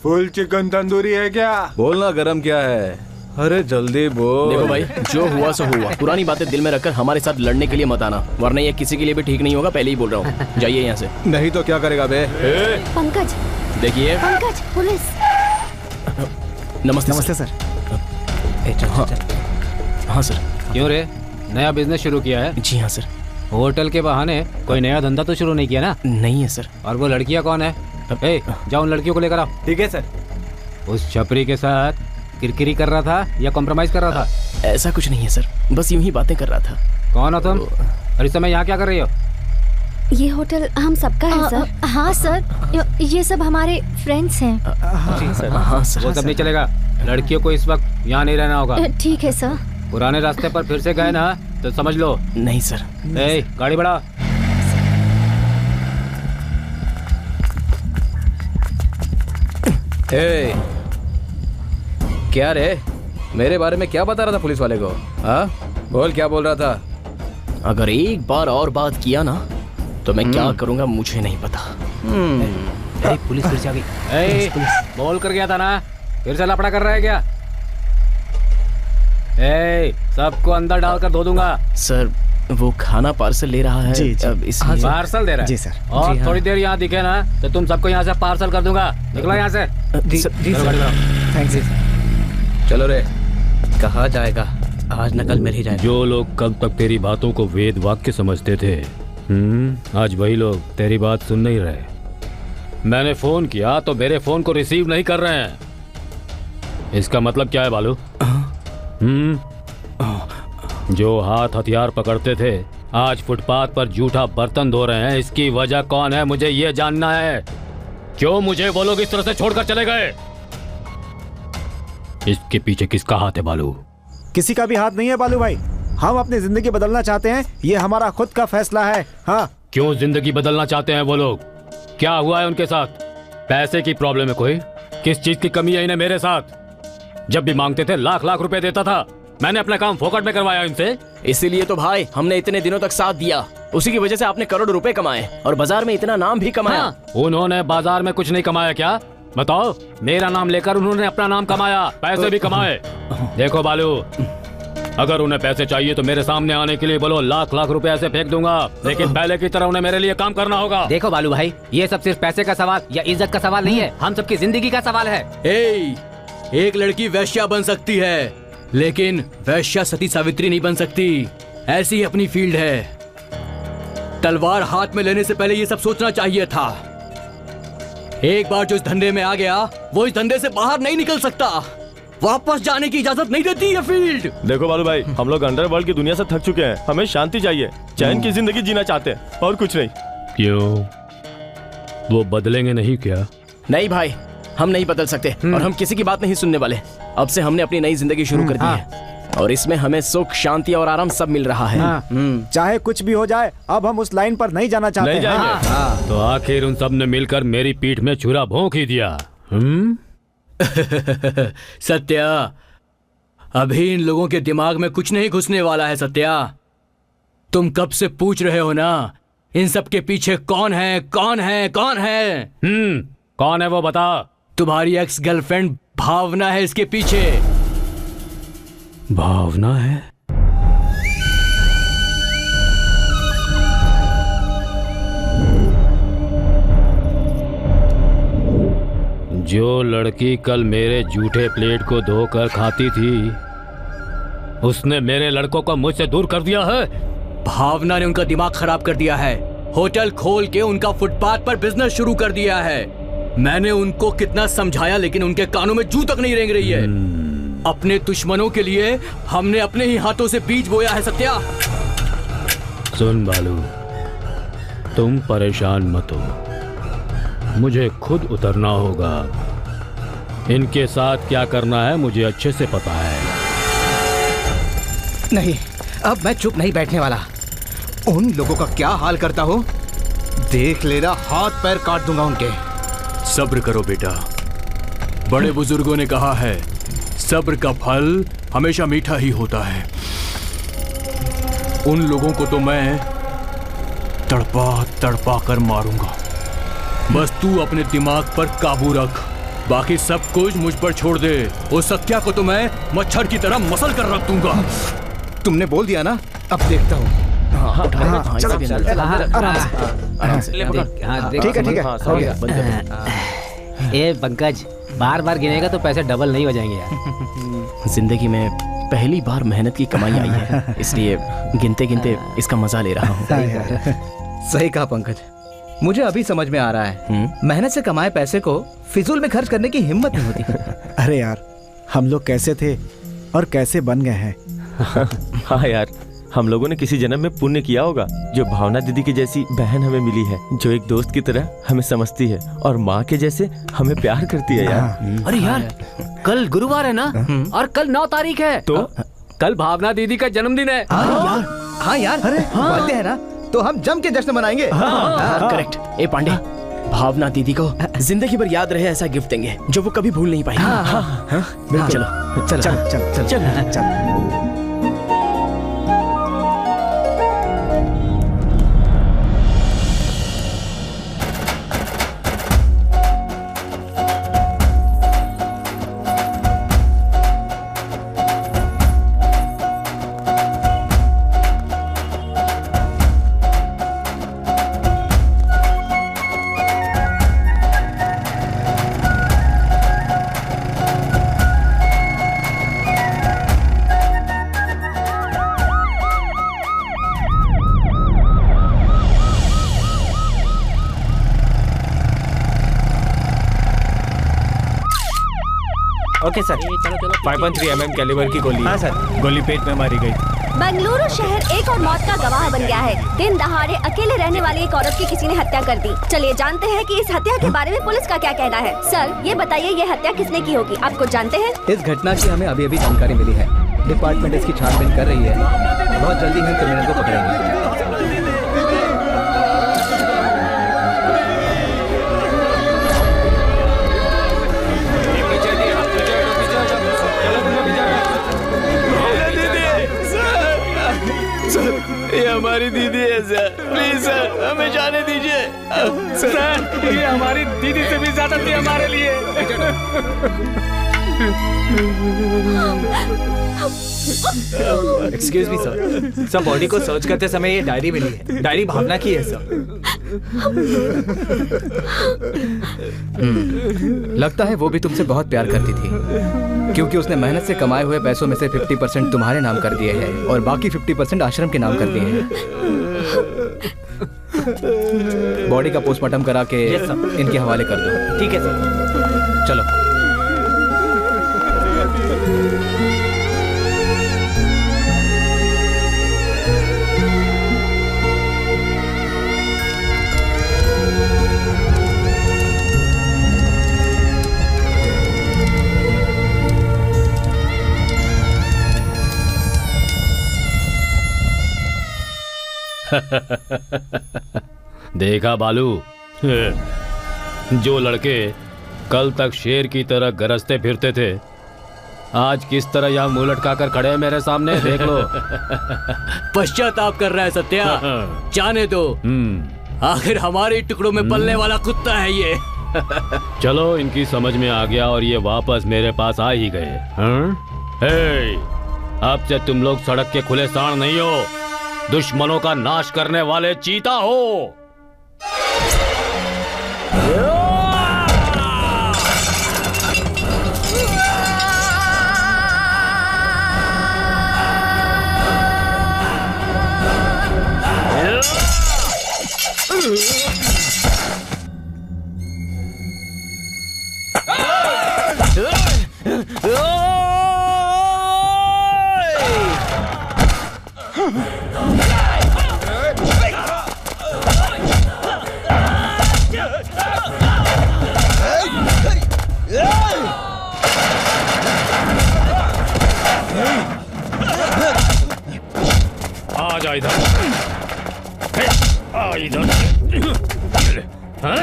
फुल चिकन तंदूरी है क्या? बोलना गरम क्या है? अरे जल्दी बोल। देखो भाई, जो हुआ सो हुआ। पुरानी बातें दिल में रखकर हमारे साथ लड़ने के लिए मत आना, वरना ये किसी के लिए भी ठीक नहीं होगा। पहले ही बोल रहा हूँ, जाइए यहाँ से। नहीं तो क्या करेगा बे? पंकज, देखिए। पंकज, पुलिस। नमस्ते। नमस्ते सर। हाँ सर। क्यों रे, नया बिजनेस शुरू किया है? जी हाँ सर। होटल के बहाने कोई नया धंधा तो शुरू नहीं किया ना? नहीं है सर। और वो लड़कियां कौन है? ए, जाओ उन लड़कियों को लेकर आओ। ठीक है सर। उस छपरी के साथ किरकिरी कर रहा था या कॉम्प्रोमाइज कर रहा था? ऐसा कुछ नहीं है सर, बस यूं ही बातें कर रहा था। कौन हो तुम और इस समय यहाँ क्या कर रही हो? ये होटल हम सबका है सर। हाँ सर, ये सब हमारे फ्रेंड्स हैं। हाँ सर। वो सब नहीं चलेगा, लड़कियों को इस वक्त यहाँ नहीं रहना होगा। ठीक है सर। पुराने रास्ते पर फिर से गए ना तो समझ लो। नहीं सर। ए, गाड़ी बढ़ा। ए, क्या रे, मेरे बारे में क्या बता रहा था पुलिस वाले को? हाँ बोल, क्या बोल रहा था? अगर एक बार और बात किया ना तो मैं क्या करूंगा मुझे नहीं पता। पुलिस फिर से आ गई। बोल कर गया था ना, फिर से लफड़ा कर रहा है क्या? सबको अंदर डालकर धो दूंगा। सर वो खाना पार्सल ले रहा है। जी, जी। अब इसलिए पार्सल दे रहा है? जी सर। और जी, थोड़ी देर यहाँ दिखे ना तो तुम सबको यहाँ से पार्सल कर दूंगा। निकलो यहाँ से। जी सर। थैंक्स। चलो रे, कहा जाएगा आज न कल मिल ही जाएगा। जो लोग कल तक तेरी बातों को वेद वाक्य समझते थे, आज वही लोग तेरी बात सुन नहीं रहे। मैंने फोन किया तो मेरे फोन को रिसीव नहीं कर रहे हैं। इसका मतलब क्या है बालू? जो हाथ हथियार पकड़ते थे आज फुटपाथ पर जूठा बर्तन धो रहे हैं। इसकी वजह कौन है मुझे ये जानना है। क्यों मुझे वो लोग इस तरह से छोड़कर चले गए? इसके पीछे किसका हाथ है बालू? किसी का भी हाथ नहीं है बालू भाई। हम अपनी जिंदगी बदलना चाहते हैं, ये हमारा खुद का फैसला है। हाँ। क्यों जिंदगी बदलना चाहते हैं वो लोग? क्या हुआ है उनके साथ? पैसे की प्रॉब्लम है कोई? किस चीज की कमी है इन्हें मेरे साथ? जब भी मांगते थे लाख लाख रुपए देता था। मैंने अपना काम फोकट में करवाया इनसे। इसीलिए तो भाई हमने इतने दिनों तक साथ दिया। उसी की वजह से आपने करोड़ रुपए कमाए और बाजार में इतना नाम भी कमाया। हाँ। उन्होंने बाजार में कुछ नहीं कमाया क्या? बताओ। मेरा नाम लेकर उन्होंने अपना नाम कमाया, पैसे भी कमाए। देखो बालू, अगर उन्हें पैसे चाहिए तो मेरे सामने आने के लिए बोलो, लाख लाख रुपए ऐसे फेंक दूंगा। लेकिन पहले की तरह उन्हें मेरे लिए काम करना होगा। देखो बालू भाई, ये सब सिर्फ पैसे का सवाल या इज्जत का सवाल नहीं है, हम सबकी जिंदगी का सवाल है। एक लड़की वैश्या बन सकती है, लेकिन वैश्या सती सावित्री नहीं बन सकती। ऐसी ही अपनी फील्ड है। तलवार हाथ में लेने से पहले ये सब सोचना चाहिए था। एक बार जो इस धंधे में आ गया वो इस धंधे से बाहर नहीं निकल सकता। वापस जाने की इजाजत नहीं देती ये फील्ड। देखो बालू भाई, हम लोग अंडरवर्ल्ड की दुनिया से थक चुके हैं। हमें शांति चाहिए, चैन की जिंदगी जीना चाहते हैं और कुछ नहीं। क्यों, वो बदलेंगे नहीं क्या? नहीं भाई, हम नहीं बदल सकते और हम किसी की बात नहीं सुनने वाले। अब से हमने अपनी नई जिंदगी शुरू कर दी है और इसमें हमें सुख, शांति और आराम सब मिल रहा है। चाहे कुछ भी हो जाए, अब हम उस लाइन पर नहीं जाना चाहते। नहीं तो आखिर उन सब ने मिलकर मेरी पीठ में छुरा भोंक ही दिया। सत्या, अभी इन लोगों के दिमाग में कुछ नहीं घुसने वाला है। सत्या, तुम कब से पूछ रहे हो ना, इन सब के पीछे कौन है, कौन है, कौन है? कौन है वो बता। तुम्हारी एक्स गर्लफ्रेंड भावना है इसके पीछे। भावना है? जो लड़की कल मेरे जूठे प्लेट को धोकर खाती थी, उसने मेरे लड़कों को मुझसे दूर कर दिया है। भावना ने उनका दिमाग खराब कर दिया है। होटल खोल के उनका फुटपाथ पर बिजनेस शुरू कर दिया है। मैंने उनको कितना समझाया लेकिन उनके कानों में जू तक नहीं रेंग रही है। अपने दुश्मनों के लिए हमने अपने ही हाथों से बीज बोया है सत्या। सुन बालू, तुम परेशान मत हो, मुझे खुद उतरना होगा। इनके साथ क्या करना है मुझे अच्छे से पता है। नहीं, अब मैं चुप नहीं बैठने वाला। उन लोगों का क्या हाल करता हूँ देख लेना, हाथ पैर काट दूंगा उनके। सब्र करो बेटा, बड़े बुजुर्गों ने कहा है सब्र का फल हमेशा मीठा ही होता है। उन लोगों को तो मैं तड़पा तड़पा कर मारूंगा। बस तू अपने दिमाग पर काबू रख, बाकी सब कुछ मुझ पर छोड़ दे। उस सत्या को तो मैं मच्छर की तरह मसल कर रख दूंगा। तुमने बोल दिया ना, अब देखता हूँ। ठीक है। ए पंकज, बार बार गिनेगा तो पैसे डबल नहीं हो जाएंगे यार। जिंदगी में पहली बार मेहनत की कमाई आई है, इसलिए गिनते गिनते इसका मजा ले रहा हूँ। सही कहा पंकज, मुझे अभी समझ में आ रहा है मेहनत से कमाए पैसे को फिजूल में खर्च करने की हिम्मत नहीं होती। अरे यार, हम लोग कैसे थे और कैसे बन गए हैं। हाँ यार, हम लोगों ने किसी जन्म में पुण्य किया होगा जो भावना दीदी की जैसी बहन हमें मिली है, जो एक दोस्त की तरह हमें समझती है और माँ के जैसे हमें प्यार करती है यार। अरे यार, कल गुरुवार है ना, और कल 9 तारीख है, तो कल भावना दीदी का जन्मदिन है। हाँ यार, बर्थडे है ना, तो हम जम के जश्न मनाएंगे। करेक्ट। ए पांडे, भावना दीदी को जिंदगी भर याद रहे ऐसा गिफ्ट देंगे जो वो कभी भूल नहीं पाएंगे। चलो चल चल चल। ओके सर, 5.3 mm कैलिबर की गोली। हाँ सर, गोली पेट में मारी गई। बेंगलुरु शहर एक और मौत का गवाह बन गया है। दिन दहाड़े अकेले रहने वाली एक औरत की किसी ने हत्या कर दी। चलिए जानते हैं कि इस हत्या के बारे में पुलिस का क्या कहना है। सर, ये बताइए, ये हत्या किसने की होगी, आप कुछ जानते हैं? इस घटना की हमें अभी जानकारी मिली है। डिपार्टमेंट इसकी छानबीन कर रही है। बहुत जल्दी हम क्रिमिनल को पकड़ेंगे। ये हमारी दीदी है सर, प्लीज सर हमें जाने दीजिए। सर, ये हमारी दीदी से भी ज्यादा थी हमारे लिए। एक्सक्यूज मी सर, सब बॉडी को सर्च करते समय ये डायरी मिली है। डायरी भावना की है सर। लगता है वो भी तुमसे बहुत प्यार करती थी, क्योंकि उसने मेहनत से कमाए हुए पैसों में से 50% तुम्हारे नाम कर दिए हैं और बाकी 50% आश्रम के नाम कर दिए हैं। बॉडी का पोस्टमार्टम करा के इनके हवाले कर दो। ठीक है सर, चलो। देखा बालू, जो लड़के कल तक शेर की तरह गरजते फिरते थे, आज किस तरह यहाँ मुंह लटका कर खड़े हैं मेरे सामने, देख लो। पश्चाताप कर रहा है सत्या, जाने दो। आखिर हमारे टुकड़ों में पलने वाला कुत्ता है ये। चलो, इनकी समझ में आ गया और ये वापस मेरे पास आ ही गए। हे, अब से तुम लोग सड़क के खुले सांड नहीं हो, दुश्मनों का नाश करने वाले चीता हो। आ जा इधर, आ इधर। हाँ?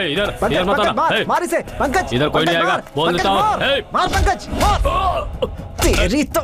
इधर इधर मत आना। मार इसे पंकज। इधर कोई नहीं आएगा, बोल देता हूँ। मार पंकज, मार। तेरी तो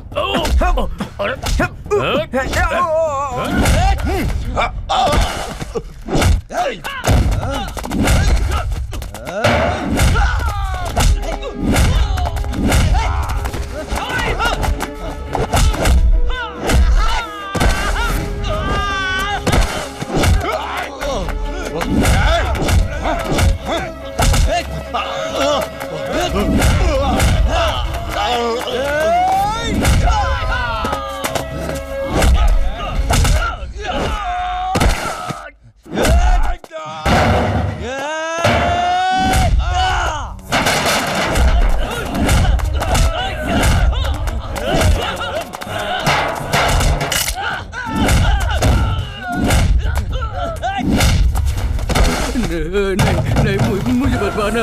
मुझे मत मारना,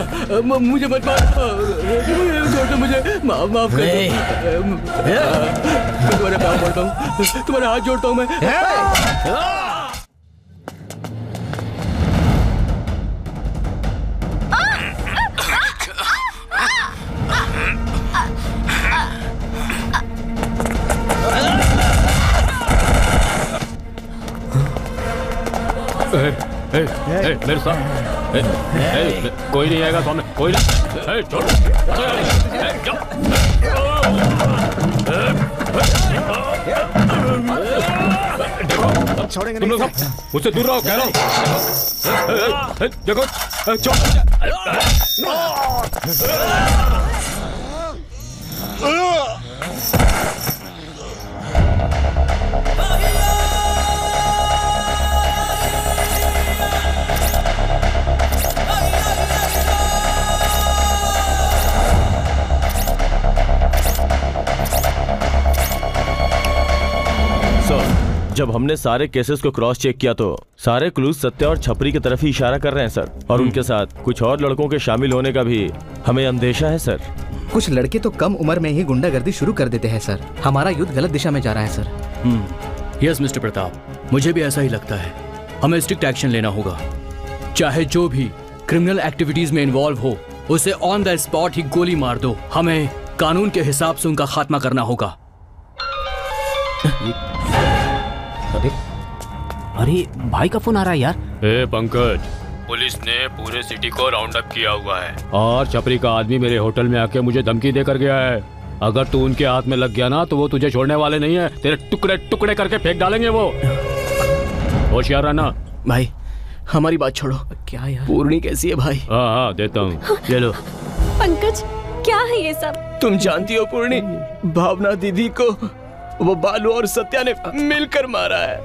मुझे मत मारना, मुझे माफ कर दो। तुम्हारे पाँव पड़ता हूँ, तुम्हारे हाथ जोड़ता हूँ मैं। मेरे साथ कोई नहीं आएगा सामने, कोई नहीं। छोड़, छोड़ेंगे तुम लोग सब मुझसे दूर रहो, कह रहा हूँ। देखो, जब हमने सारे केसेस को क्रॉस चेक किया तो सारे क्लूज सत्या और छपरी की तरफ ही इशारा कर रहे हैं सर, और उनके साथ कुछ और लड़कों के शामिल होने का भी हमें अंदेशा है सर। कुछ लड़के तो कम उम्र में ही गुंडागर्दी शुरू कर देते हैं सर। हमारा युद्ध गलत दिशा में जा रहा है सर। यस मिस्टर प्रताप, मुझे भी ऐसा ही लगता है। हमें स्ट्रिक्ट एक्शन लेना होगा। चाहे जो भी क्रिमिनल एक्टिविटीज में इन्वॉल्व हो उसे ऑन द स्पॉट ही गोली मार दो। हमें कानून के हिसाब से उनका खात्मा करना होगा। अरे भाई का फोन आ रहा है यार। ए पंकज, पुलिस ने पूरे सिटी को राउंड अप किया हुआ है और छपरी का आदमी मेरे होटल में आके मुझे धमकी देकर गया है। अगर तू उनके हाथ में लग गया ना तो वो तुझे छोड़ने वाले नहीं है, तेरे टुकड़े टुकड़े करके फेंक डालेंगे वो। होशियार रहना। भाई हमारी बात छोड़ो। क्या यार? पूर्णी कैसी है भाई? हाँ देता हूँ, ले लो। पंकज क्या है ये सब? तुम जानती हो पूर्णी, भावना दीदी को वो बालू और सत्या ने मिलकर मारा है।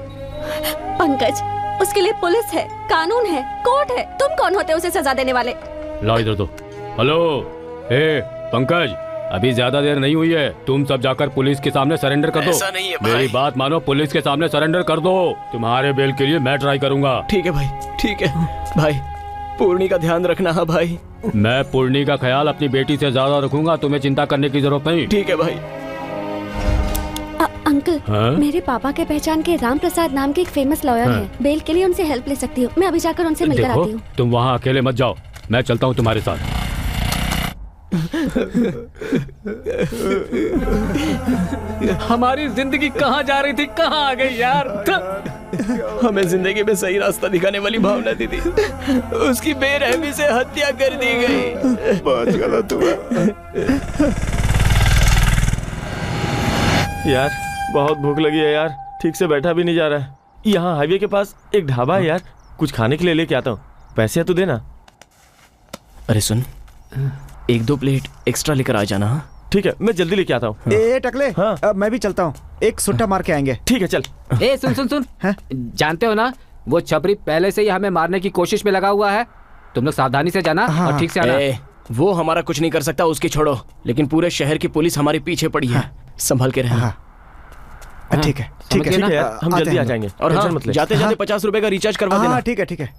पंकज, उसके लिए पुलिस है, कानून है, कोर्ट है। तुम कौन होते उसे सजा देने वाले? ला इधर दो। हेलो, ए पंकज, अभी ज्यादा देर नहीं हुई है, तुम सब जाकर पुलिस के सामने सरेंडर कर दो। ऐसा नहीं है भाई। मेरी बात मानो, पुलिस के सामने सरेंडर कर दो। तुम्हारे बेल के लिए मैं ट्राई करूंगा। ठीक है भाई, ठीक है भाई। पूर्णी का ध्यान रखना है भाई। मैं पूर्णी का ख्याल अपनी बेटी से ज्यादा रखूंगा, तुम्हें चिंता करने की जरूरत नहीं। ठीक है भाई। अंकल, हाँ? मेरे पापा के पहचान के राम प्रसाद नाम के एक फेमस लॉयर हैं। बेल के लिए उनसे हेल्प ले सकती हूँ। मैं अभी जाकर उनसे मिलकर आती हूँ। तुम वहाँ अकेले मत जाओ, मैं चलता हूँ तुम्हारे साथ। हमारी जिंदगी कहाँ जा रही थी, कहाँ आ गई यार। हमें जिंदगी में सही रास्ता दिखाने वाली भावना दीदी, उसकी बेरहमी से हत्या कर दी गई। बहुत गलत हुआ यार, बहुत भूख लगी है यार, ठीक से बैठा भी नहीं जा रहा है। यहाँ हाईवे के पास एक ढाबा है यार, कुछ खाने के लिए लेके आता हूँ। पैसे तो देना। अरे सुन, 1-2 प्लेट एक्स्ट्रा लेकर आ जाना। हाँ ठीक है, मैं जल्दी लेके आता हूँ। ए टकले, मैं भी चलता हूँ, एक सुट्टा मार के आएंगे। ठीक है चल। ए सुन सुन सुन, जानते हो ना वो छपरी पहले से ही हमें मारने की कोशिश में लगा हुआ है। तुम लोग सावधानी से जाना और ठीक से आना। वो हमारा कुछ नहीं कर सकता, उसकी छोड़ो, लेकिन पूरे शहर की पुलिस हमारे पीछे पड़ी है। संभल के रहना। ठीक है ठीक है यार, हम जल्दी आ जाएंगे। और हाँ, जाते जाते 50 रुपए का रिचार्ज करवा देना। ठीक है ठीक है।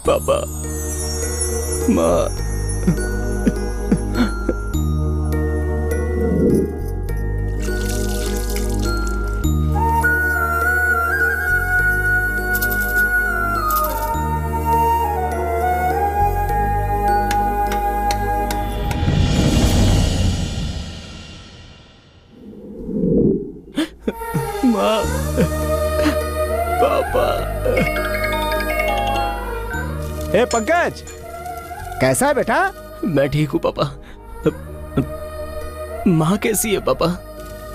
पापा माँ पापा। ए पंकज, कैसा है बेटा? मैं ठीक हूँ पापा। माँ कैसी है पापा?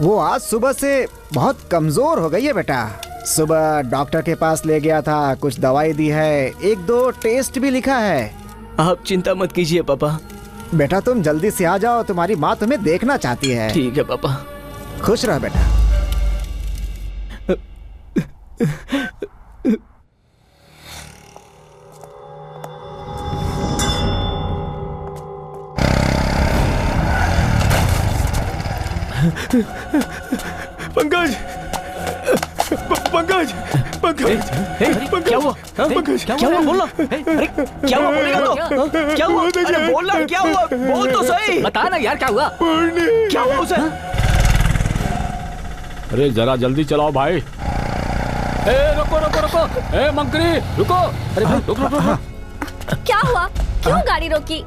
वो आज सुबह से बहुत कमजोर हो गई है बेटा। सुबह डॉक्टर के पास ले गया था, कुछ दवाई दी है, 1-2 टेस्ट भी लिखा है। आप चिंता मत कीजिए पापा। बेटा तुम जल्दी से आ जाओ, तुम्हारी माँ तुम्हें देखना चाहती है। ठीक है पापा। खुश रहो बेटा। पंकज, पंकज, पंकज, क्या हुआ? पंकज, क्या हुआ? बोलना। अरे क्या हुआ? बोलेगा तो। क्या हुआ? अरे बोलना, क्या हुआ? बोल तो सही। बता ना यार क्या हुआ? क्या हुआ उसे? अरे जरा जल्दी चलाओ भाई। ए रुको रुको रुको, ए मंकरी रुको। अरे भाई रुक रुक रुक। क्या हुआ? क्यों गाड़ी रोकी?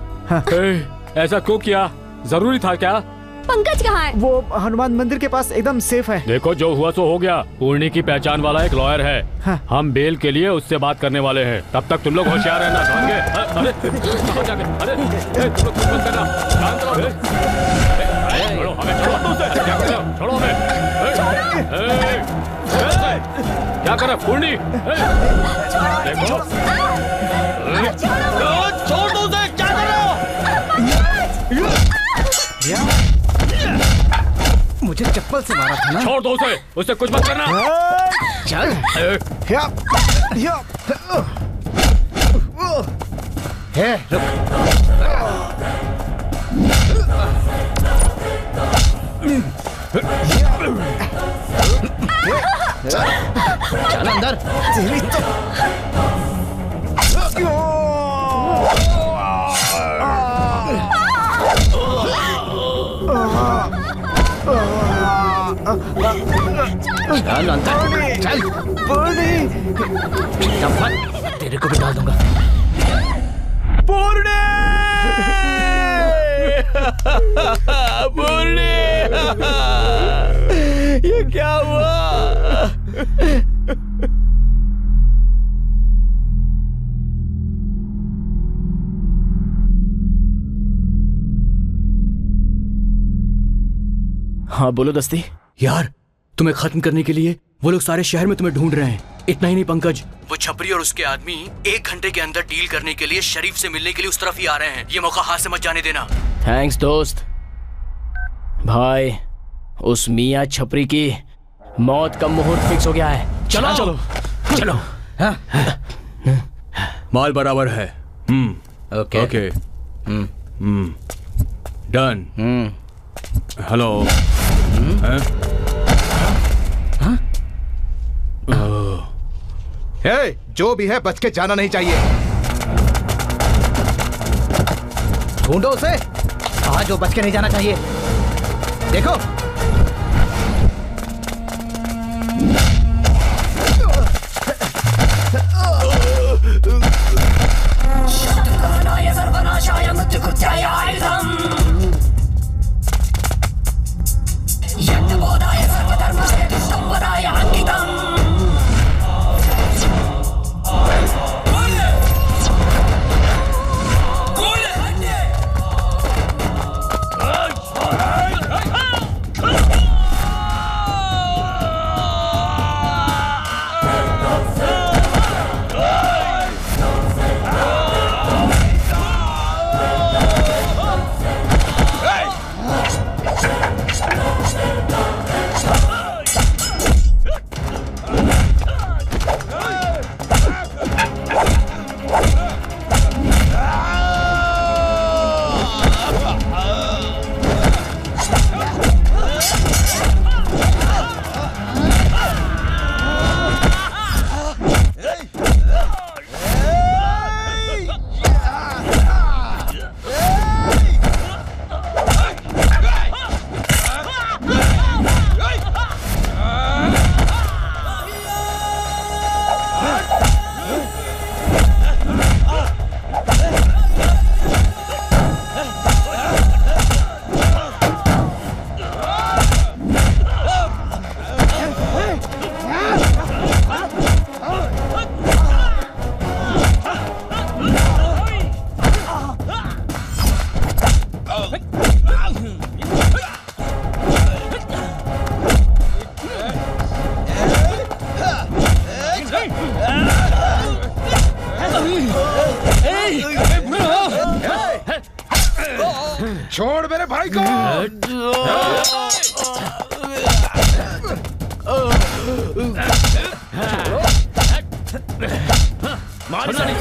ऐसा क्यों किया? जरूरी था क्या? पंकज कहाँ है? वो हनुमान मंदिर के पास एकदम सेफ है। देखो जो हुआ सो हो गया। पूर्णी की पहचान वाला एक लॉयर है। हम बेल के लिए उससे बात करने वाले हैं। तब तक तुम लोग होशियार रहना। समझ गए? अरे तुम लोग कुछ मत करना। शांत रहो। छोड़ो हमें, छोड़ो उसे। छोड़ो हमें। क्या कर रहा पूर्णी? देखो छोड़ दो उसे, क्या कर रहे हो? मुझे चप्पल से मारा था ना। छोड़ दो उसे, उससे कुछ मत करना। चल। चल अंदर। तेरी तो चल अंदर, चल। तेरे को भी डाल दूंगा। पूर्णे! पूर्णे! ये क्या हुआ? हाँ बोलो दस्ती। यार तुम्हें खत्म करने के लिए वो लोग सारे शहर में तुम्हें ढूंढ रहे हैं। इतना ही नहीं पंकज, वो छपरी और उसके आदमी 1 घंटे के अंदर डील करने के लिए शरीफ से मिलने के लिए उस तरफ ही आ रहे हैं। ये मौका हाथ से मत जाने देना। थैंक्स दोस्त। भाई उस मियाँ छपरी की मौत का मुहूर्त फिक्स हो गया है। चलो चलो चलो। माल बराबर है। Okay okay. डन। हेलो। हे, जो भी है बच के जाना नहीं चाहिए। ढूंढो उसे। आज जो बच के नहीं जाना चाहिए। देखो छोड़ मेरे भाई को। मारना नहीं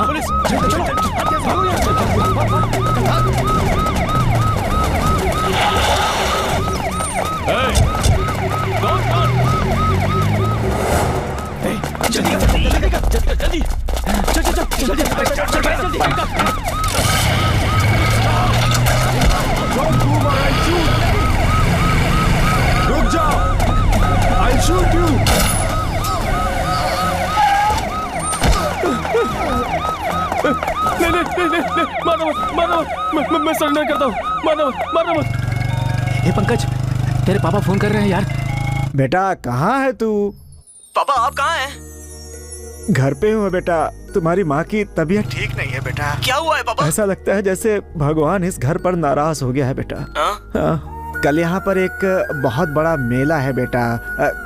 पुलिस रुक जाओ, I'll shoot you. नहीं, मैं सरेंडर करता हूँ, मारना मत। हे पंकज, तेरे पापा फोन कर रहे हैं यार। बेटा कहाँ है तू? पापा आप कहाँ हैं? घर पे हूँ बेटा। तुम्हारी माँ की तबीयत ठीक नहीं है बेटा। क्या हुआ है पापा? ऐसा लगता है जैसे भगवान इस घर पर नाराज हो गया है बेटा। हाँ। कल यहाँ पर एक बहुत बड़ा मेला है बेटा,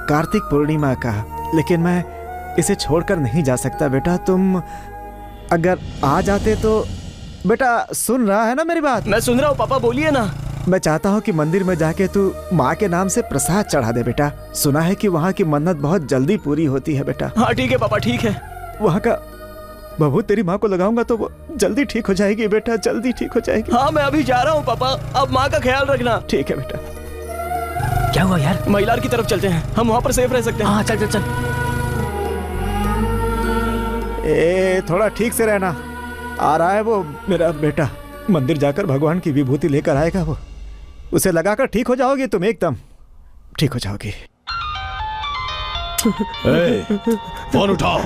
कार्तिक पूर्णिमा का, लेकिन मैं इसे छोड़कर नहीं जा सकता बेटा। तुम अगर आ जाते तो। बेटा सुन रहा है ना मेरी बात? मैं सुन रहा हूँ पापा, बोलिए ना। मैं चाहता हूँ कि मंदिर में जाके तू माँ के नाम से प्रसाद चढ़ा दे बेटा। सुना है कि वहाँ की मन्नत बहुत जल्दी पूरी होती है बेटा। हाँ ठीक है पापा, ठीक है। वहाँ का बहू तेरी माँ को लगाऊंगा तो वो जल्दी ठीक हो जाएगी बेटा, जल्दी ठीक हो जाएगी। हाँ मैं अभी जा रहा हूँ पापा, अब माँ का ख्याल रखना। ठीक है बेटा। क्या हुआ यार? महिलार की तरफ चलते हैं, हम वहाँ पर सेफ रह सकते हैं। हाँ चल चल चल। थोड़ा ठीक से रहना। आ रहा है वो मेरा बेटा, मंदिर जाकर भगवान की विभूति लेकर आएगा वो। उसे लगाकर ठीक हो जाओगी तुम, एकदम ठीक हो जाओगी। फोन उठाओ।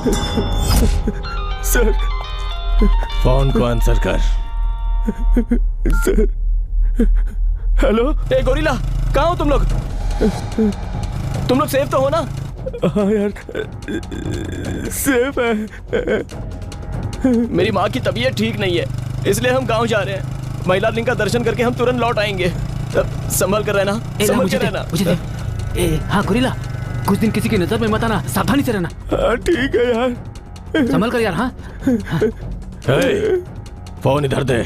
सर। फोन को आंसर कर। सर। हेलो। ए गोरिल्ला, कहाँ हो तुम लोग? तुम लोग सेफ तो हो ना? हाँ यार सेफ है। मेरी माँ की तबीयत ठीक नहीं है, इसलिए हम गांव जा रहे हैं। महिला लिंग का दर्शन करके हम तुरंत लौट आएंगे। संभल कर रहना, संभल कर रहना। मुझे दे। हाँ गोरिल्ला, कुछ दिन किसी की नजर में मत आना, सावधानी से रहना। हाँ ठीक है यार, संभल कर यार। हाँ फोन इधर दे।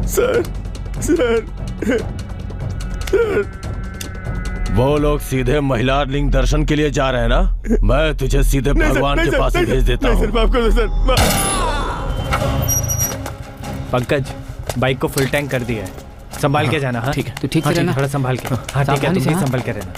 Sir sir sir. वो लोग सीधे महिला लिंग दर्शन के लिए जा रहे हैं ना? मैं तुझे सीधे भगवान के पास भेज देता हूँ। पंकज, बाइक को फुल टैंक कर दिया है, संभाल के जाना। हाँ ठीक है, तू ठीक से रहना, थोड़ा संभाल के। हाँ ठीक है, तुम भी संभाल के रहना।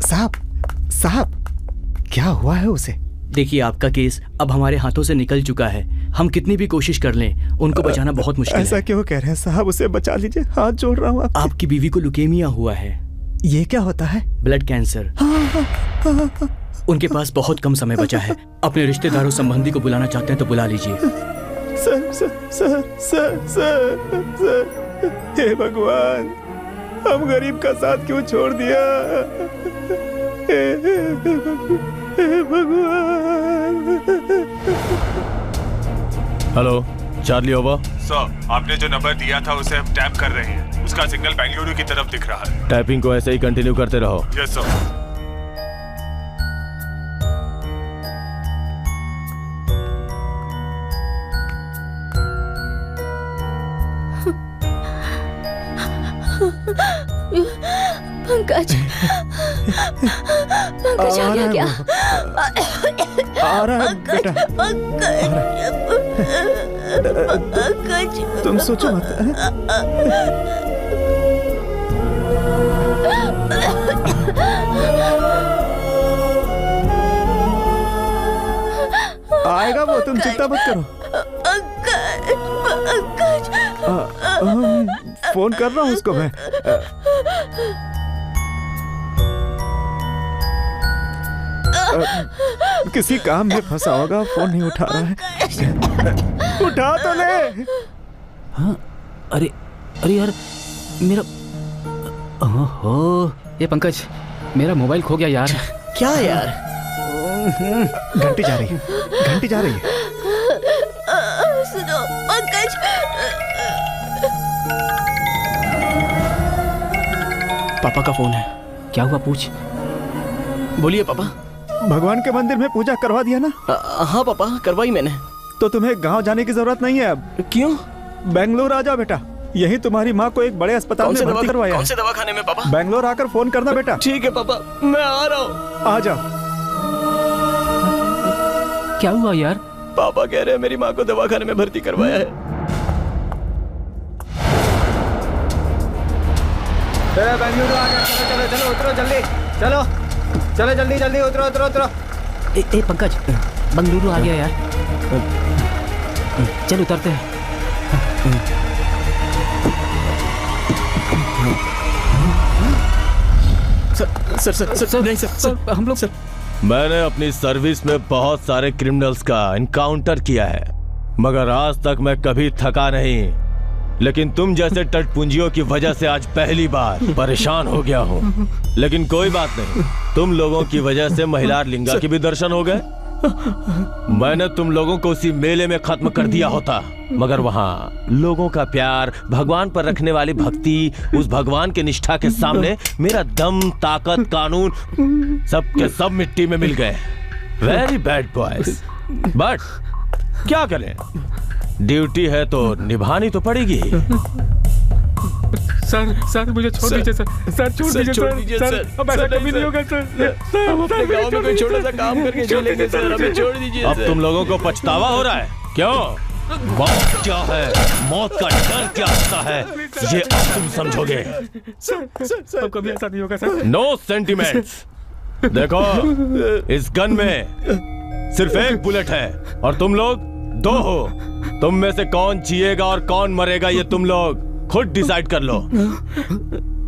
साहब साहब क्या हुआ है उसे? देखिए आपका केस अब हमारे हाथों से निकल चुका है। हम कितनी भी कोशिश कर लें उनको बचाना बहुत मुश्किल है। ऐसा क्यों कह रहे हैं साहब? उसे बचा लीजिए, हाथ जोड़ रहा हूँ। आपकी बीवी को लुकेमिया हुआ है। ये क्या होता है? Blood cancer. उनके पास बहुत कम समय बचा है। अपने रिश्तेदारों संबंधी को बुलाना चाहते हैं तो बुला लीजिए। Sir sir sir sir sir sir, हे भगवान, हम गरीब का साथ क्यों छोड़ दिया? हे भगवान। Hello Charlie over. सर, आपने जो नंबर दिया था उसे हम टैप कर रहे हैं। उसका सिग्नल बेंगलुरु की तरफ दिख रहा है। टाइपिंग को ऐसे ही कंटिन्यू करते रहो। Yes sir. पंकज, पंकज आ गया क्या? आ रहा है बेटा। पंकज, तुम सोचो मत। आएगा वो, तुम चिंता मत करो। फोन कर रहा हूँ उसको मैं। किसी काम में फंसा होगा, फोन नहीं उठा रहा है। उठा तो ले। हाँ, अरे अरे यार मेरा, ओहो, ये पंकज मेरा मोबाइल खो गया यार। क्या यार? घंटी जा रही है, घंटी जा रही है। सुनो पंकज। पापा का फोन है। क्या हुआ पूछ। बोलिए पापा। भगवान के मंदिर में पूजा करवा दिया ना? हाँ पापा, करवाई मैंने। तो तुम्हें गांव जाने की जरूरत नहीं है अब। क्यों? बेंगलोर आ जाओ बेटा। यही तुम्हारी माँ को एक बड़े अस्पताल में भर्ती करवाया। कौन से दवाखाने में पापा? बेंगलोर आकर फोन करना बेटा। ठीक है पापा, मैं आ रहा हूँ। आ जाओ। क्या हुआ यार? पापा कह रहे हैं मेरी माँ को दवाखाने में भर्ती करवाया है। बेंगलुरु आ गया। चलो चलो चलो, उतरो जल्दी। चलो चलो जल्दी जल्दी, उतरो उतरो उतरो। ए पंकज, बेंगलुरु आ गया यार। चल उतरते हैं। सर सर सर सर नहीं सर, हम लोग सर, मैंने अपनी सर्विस में बहुत सारे क्रिमिनल्स का एनकाउंटर किया है, मगर आज तक मैं कभी थका नहीं। लेकिन तुम जैसे टटपुंजियों की वजह से आज पहली बार परेशान हो गया हूँ। लेकिन कोई बात नहीं, तुम लोगों की वजह से महिला लिंगा के भी दर्शन हो गए। मैंने तुम लोगों को उसी मेले में खत्म कर दिया होता, मगर वहाँ लोगों का प्यार, भगवान पर रखने वाली भक्ति, उस भगवान के निष्ठा के सामने मेरा दम, ताकत, कानून सब के सब मिट्टी में मिल गए। वेरी बैड बॉयज, बट क्या करें, ड्यूटी है तो निभानी तो पड़ेगी। सर मुझे छोड़ दीजिए सर। सर छोड़ दीजिए सर। अब ऐसा कभी नहीं होगा सर। हम अपने गांव में कोई छोटा सा काम करके चलेंगे सर, हमें छोड़ दीजिए। अब तुम लोगों को पछतावा हो रहा है क्यों? मौत क्या है, मौत का डर क्या होता है, ये अब तुम समझोगे। सर कभी ऐसा नहीं होगा सर। No sentiments. देखो, इस गन में सिर्फ एक बुलेट है और तुम लोग दो हो। तुम में से कौन जिएगा और कौन मरेगा ये तुम लोग खुद डिसाइड कर लो।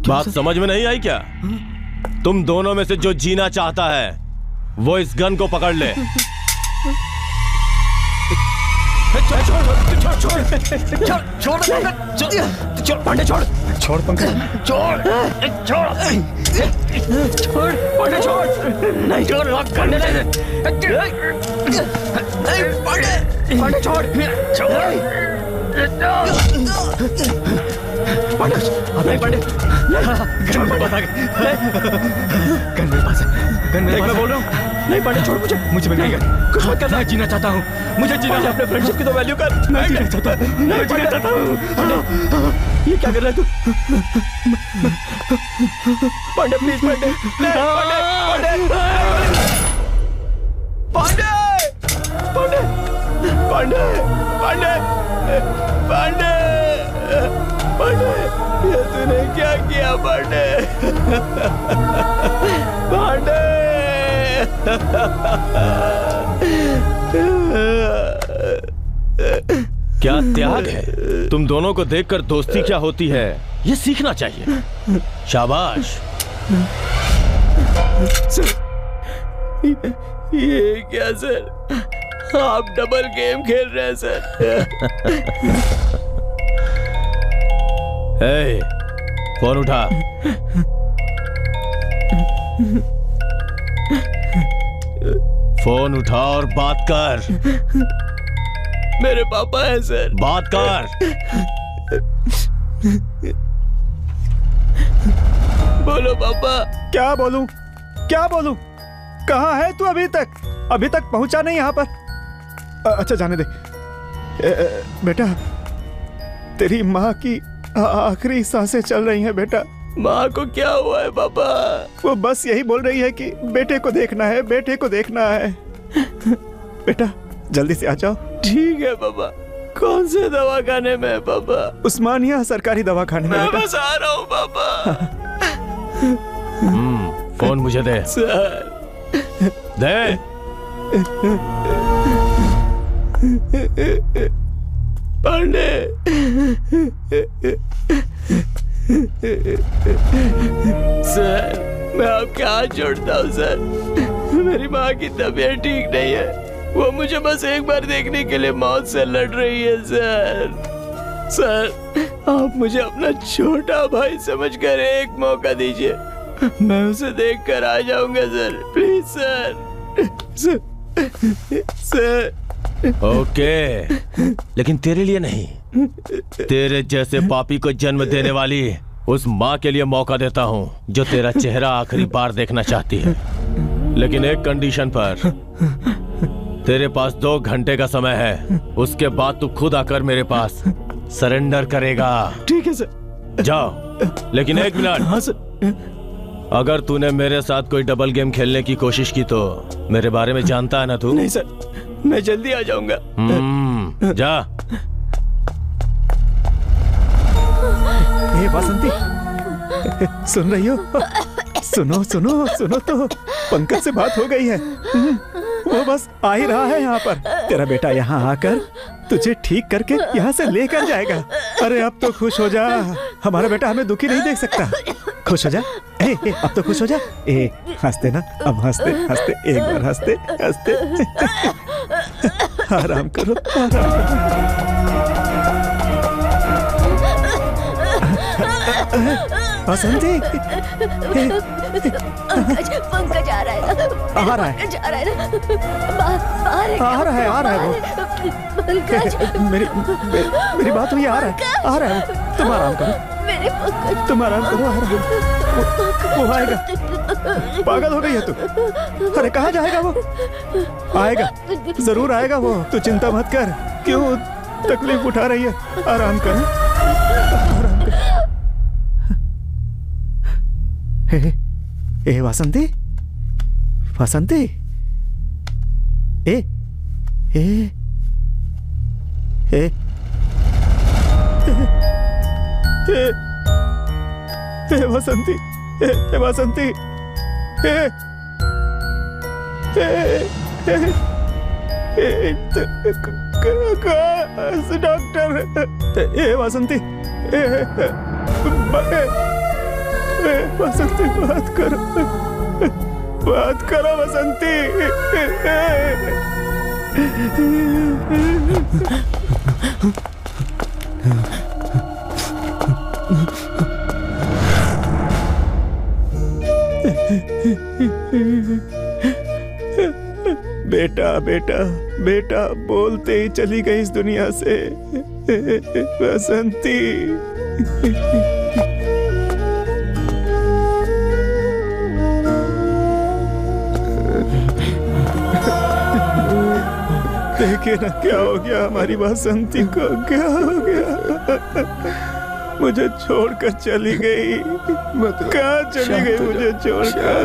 बात समझ में नहीं आई क्या? तुम दोनों में से जो जीना चाहता है वो इस गन को पकड़ ले। छोड़ पांडे, छोड़ छोड़ पंकज, छोड़ पांडे, छोड़ नहीं, छोड़ पांडे, नहीं पांडे छोड़ पांडे, नहीं पांडे, छोड़ पांडे, गन मेरे पास है, गन मेरे पास है, मैं बोल रहा हूँ। नहीं पांडे छोड़, मुझे मिल गया। कुछ मत कर, मैं जीना चाहता हूँ, मुझे जीना है। अपने फ्रेंडशिप की तो वैल्यू कर। मैं जीना चाहता हूँ, मैं जीना चाहता हूँ। ये क्या कर रहा है तू? पांडे प्लीज, पांडे पांडे पांडे पांडे पांडे पांडे पांडे, ये तूने क्या किया पांडे? पांडे! क्या त्याग है? तुम दोनों को देखकर दोस्ती क्या होती है ये सीखना चाहिए। शाबाश। ये क्या सर, आप डबल गेम खेल रहे हैं सर। फोन उठा। फोन उठा और बात कर। मेरे पापा हैं सर। बात कर। बोलो पापा। क्या बोलूं? क्या बोलूं? कहाँ है तू अभी तक? अभी तक पहुंचा नहीं यहाँ पर। अच्छा जाने दे। बेटा, तेरी माँ की आखिरी सांसें चल रही हैं बेटा। माँ को क्या हुआ है पापा? वो बस यही बोल रही है कि बेटे को देखना है, बेटे को देखना है। बेटा जल्दी से आ जाओ। ठीक है पापा। कौन से दवाखाने में है पापा? उस्मानिया सरकारी दवाखाने में। मैं बस आ रहा हूँ पापा। फोन मुझे दे। सर दे। पांडे, सर मैं आपके हाथ जोड़ता हूँ सर। मेरी माँ की तबीयत ठीक नहीं है। वो मुझे बस एक बार देखने के लिए मौत से लड़ रही है सर। सर आप मुझे अपना छोटा भाई समझकर एक मौका दीजिए। मैं उसे देखकर आ जाऊंगा sir. Please sir. Sir okay, लेकिन तेरे लिए नहीं, तेरे जैसे पापी को जन्म देने वाली उस माँ के लिए मौका देता हूँ जो तेरा चेहरा आखिरी बार देखना चाहती है। लेकिन एक कंडीशन पर। तेरे पास 2 घंटे का समय है। उसके बाद तू खुद आकर मेरे पास सरेंडर करेगा। ठीक है सर। जाओ। लेकिन 1 मिनट। हाँ सर। अगर तूने मेरे साथ कोई डबल गेम खेलने की कोशिश की तो मेरे बारे में जानता है ना तू? नहीं सर, मैं जल्दी आ जाऊंगा। जा। हे बसंती, सुन रही हो? सुनो सुनो सुनो तो, पंकज से बात हो गई है। वो बस आ ही रहा है यहाँ पर। तेरा बेटा यहाँ आकर तुझे ठीक करके यहाँ से लेकर जाएगा। अरे अब तो खुश हो जा, हमारा बेटा हमें दुखी नहीं देख सकता। खुश हो जा। अब तो खुश हो जा। हंसते ना, अब हंसते हंसते, एक बार हंसते हंसते। आराम करो, आराम करो। बसंती, पंकज आ रहा है। आ रहा है, जा रहा है ना। आ रहा है वो। मेरी बात हुई। आ रहा है वो। तुम आराम करो, तुम आराम करो। आ रहा है वो, आएगा। पागल हो गई है तू? अरे कहाँ जाएगा वो? आएगा, जरूर आएगा वो। तू चिंता मत कर। क्यों तकलीफ उठा रही है? आराम कर, आराम कर। ए वासंती, वासंती, ए ए ए ए वासंती, ए वासंती, डॉक्टर। ए वासंती, बसंती, बात करो, बात करो बसंती। बेटा बेटा बेटा बोलते ही चली गई इस दुनिया से बसंती। देखिए ना क्या हो गया हमारी बसंती को, क्या हो गया? मुझे छोड़कर चली गई। कहाँ चली गई मुझे छोड़कर?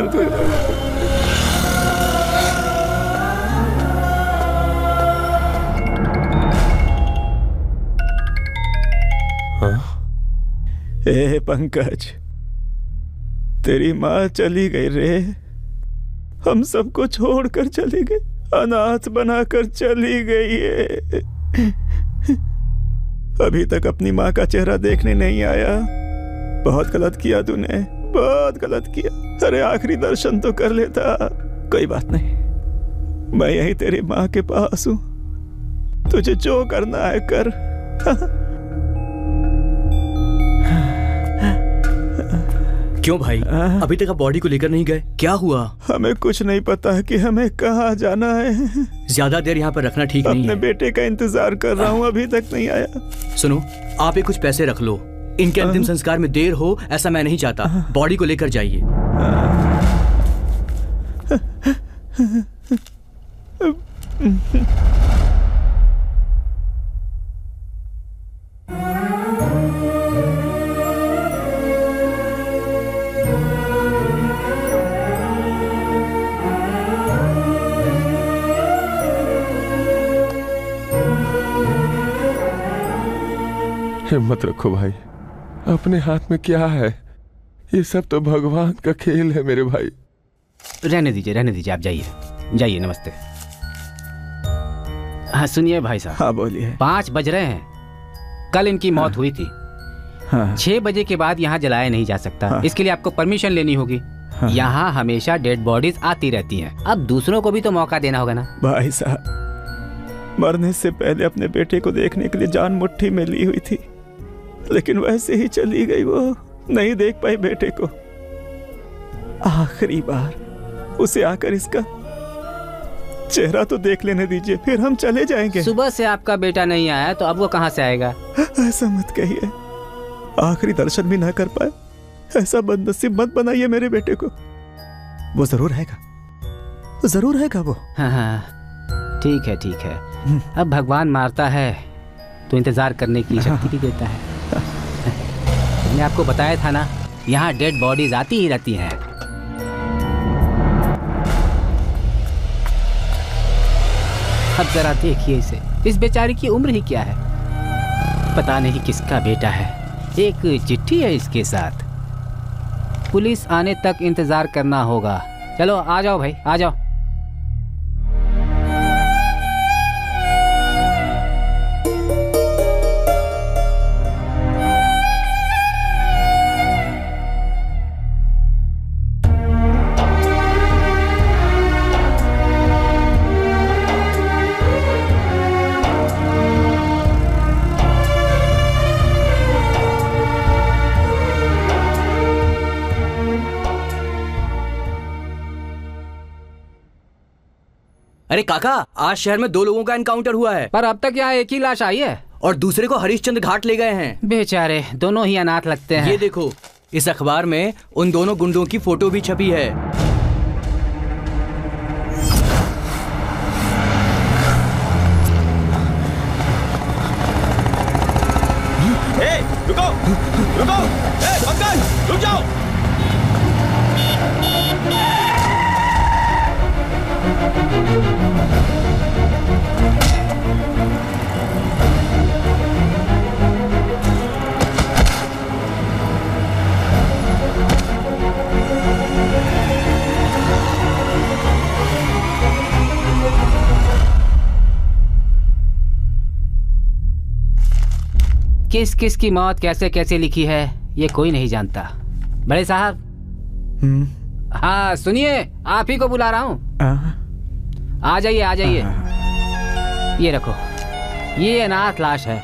ए पंकज, तेरी माँ चली गई रे, हम सबको छोड़कर चली गई, अनाथ बनाकर चली गई है। अभी तक अपनी माँ का चेहरा देखने नहीं आया। बहुत गलत किया तूने, बहुत गलत किया। अरे आखिरी दर्शन तो कर लेता। कोई बात नहीं, मैं यही तेरी माँ के पास हूँ, तुझे जो करना है कर। क्यों भाई, अभी तक आप बॉडी को लेकर नहीं गए? क्या हुआ? हमें कुछ नहीं पता है कि हमें कहाँ जाना है। ज्यादा देर यहाँ पर रखना ठीक नहीं है। अपने बेटे का इंतजार कर रहा हूँ, अभी तक नहीं आया। सुनो, आप ये कुछ पैसे रख लो, इनके अंतिम संस्कार में देर हो ऐसा मैं नहीं चाहता। बॉडी को लेकर जाइए। हिम्मत रखो भाई, अपने हाथ में क्या है? ये सब तो भगवान का खेल है मेरे भाई। रहने दीजिए, आप जाइए जाइए। नमस्ते। हाँ सुनिए भाई साहब। हाँ बोलिए। 5 बज रहे हैं, कल इनकी मौत हुई थी। 6 बजे के बाद यहाँ जलाया नहीं जा सकता। इसके लिए आपको परमिशन लेनी होगी। यहाँ हमेशा डेड बॉडीज आती रहती हैं। अब दूसरों को भी तो मौका देना होगा ना। भाई साहब, मरने से पहले अपने बेटे को देखने के लिए जान मुट्ठी में ली हुई थी, लेकिन वैसे ही चली गई। वो नहीं देख पाई बेटे को। आखिरी बार उसे आकर इसका चेहरा तो देख लेने दीजिए, फिर हम चले जाएंगे। सुबह से आपका बेटा नहीं आया तो अब वो कहाँ से आएगा? ऐसा मत कहिए, आखिरी दर्शन भी ना कर पाए, ऐसा बदनसीब मत बनाइए मेरे बेटे को। वो जरूर आएगा, जरूर आएगा वो। हाँ ठीक है। अब भगवान मारता है तो इंतजार करने की शक्ति भी देता है। मैंने आपको बताया था ना, यहाँ डेड बॉडीज आती ही रहती हैं। अब जरा देखिए इसे, इस बेचारी की उम्र ही क्या है, पता नहीं किसका बेटा है। एक चिट्ठी है इसके साथ। पुलिस आने तक इंतजार करना होगा। चलो आ जाओ भाई, आ जाओ। अरे काका, आज शहर में 2 लोगों का एनकाउंटर हुआ है। पर अब तक यहाँ एक ही लाश आई है और दूसरे को हरिश्चंद्र घाट ले गए हैं। बेचारे दोनों ही अनाथ लगते हैं। ये देखो, इस अखबार में उन दोनों गुंडों की फोटो भी छपी है। रुको, पंकज, रुक जाओ। किस किस की मौत कैसे कैसे लिखी है ये कोई नहीं जानता। बड़े साहब, हाँ सुनिए, आप ही को बुला रहा हूँ। आ जाइए, आ जाइए। ये रखो, ये अनाथ लाश है।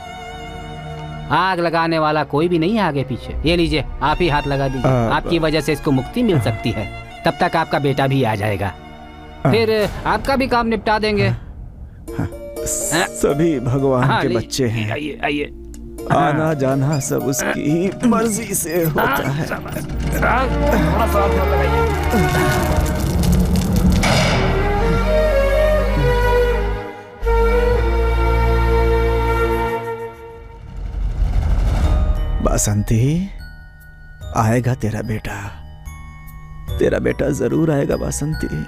आग लगाने वाला कोई भी नहीं है आगे पीछे। ये लीजिए, आप ही हाथ लगा दीजिए। आपकी वजह से इसको मुक्ति मिल सकती है। तब तक आपका बेटा भी आ जाएगा, फिर आपका भी काम निपटा देंगे। सभी भगवान के बच्चे हैं। आइए आइए। आना जाना सब उसकी मर्जी से होता है। थोड़ा सा बासंती, आएगा तेरा बेटा, तेरा बेटा जरूर आएगा बासंती।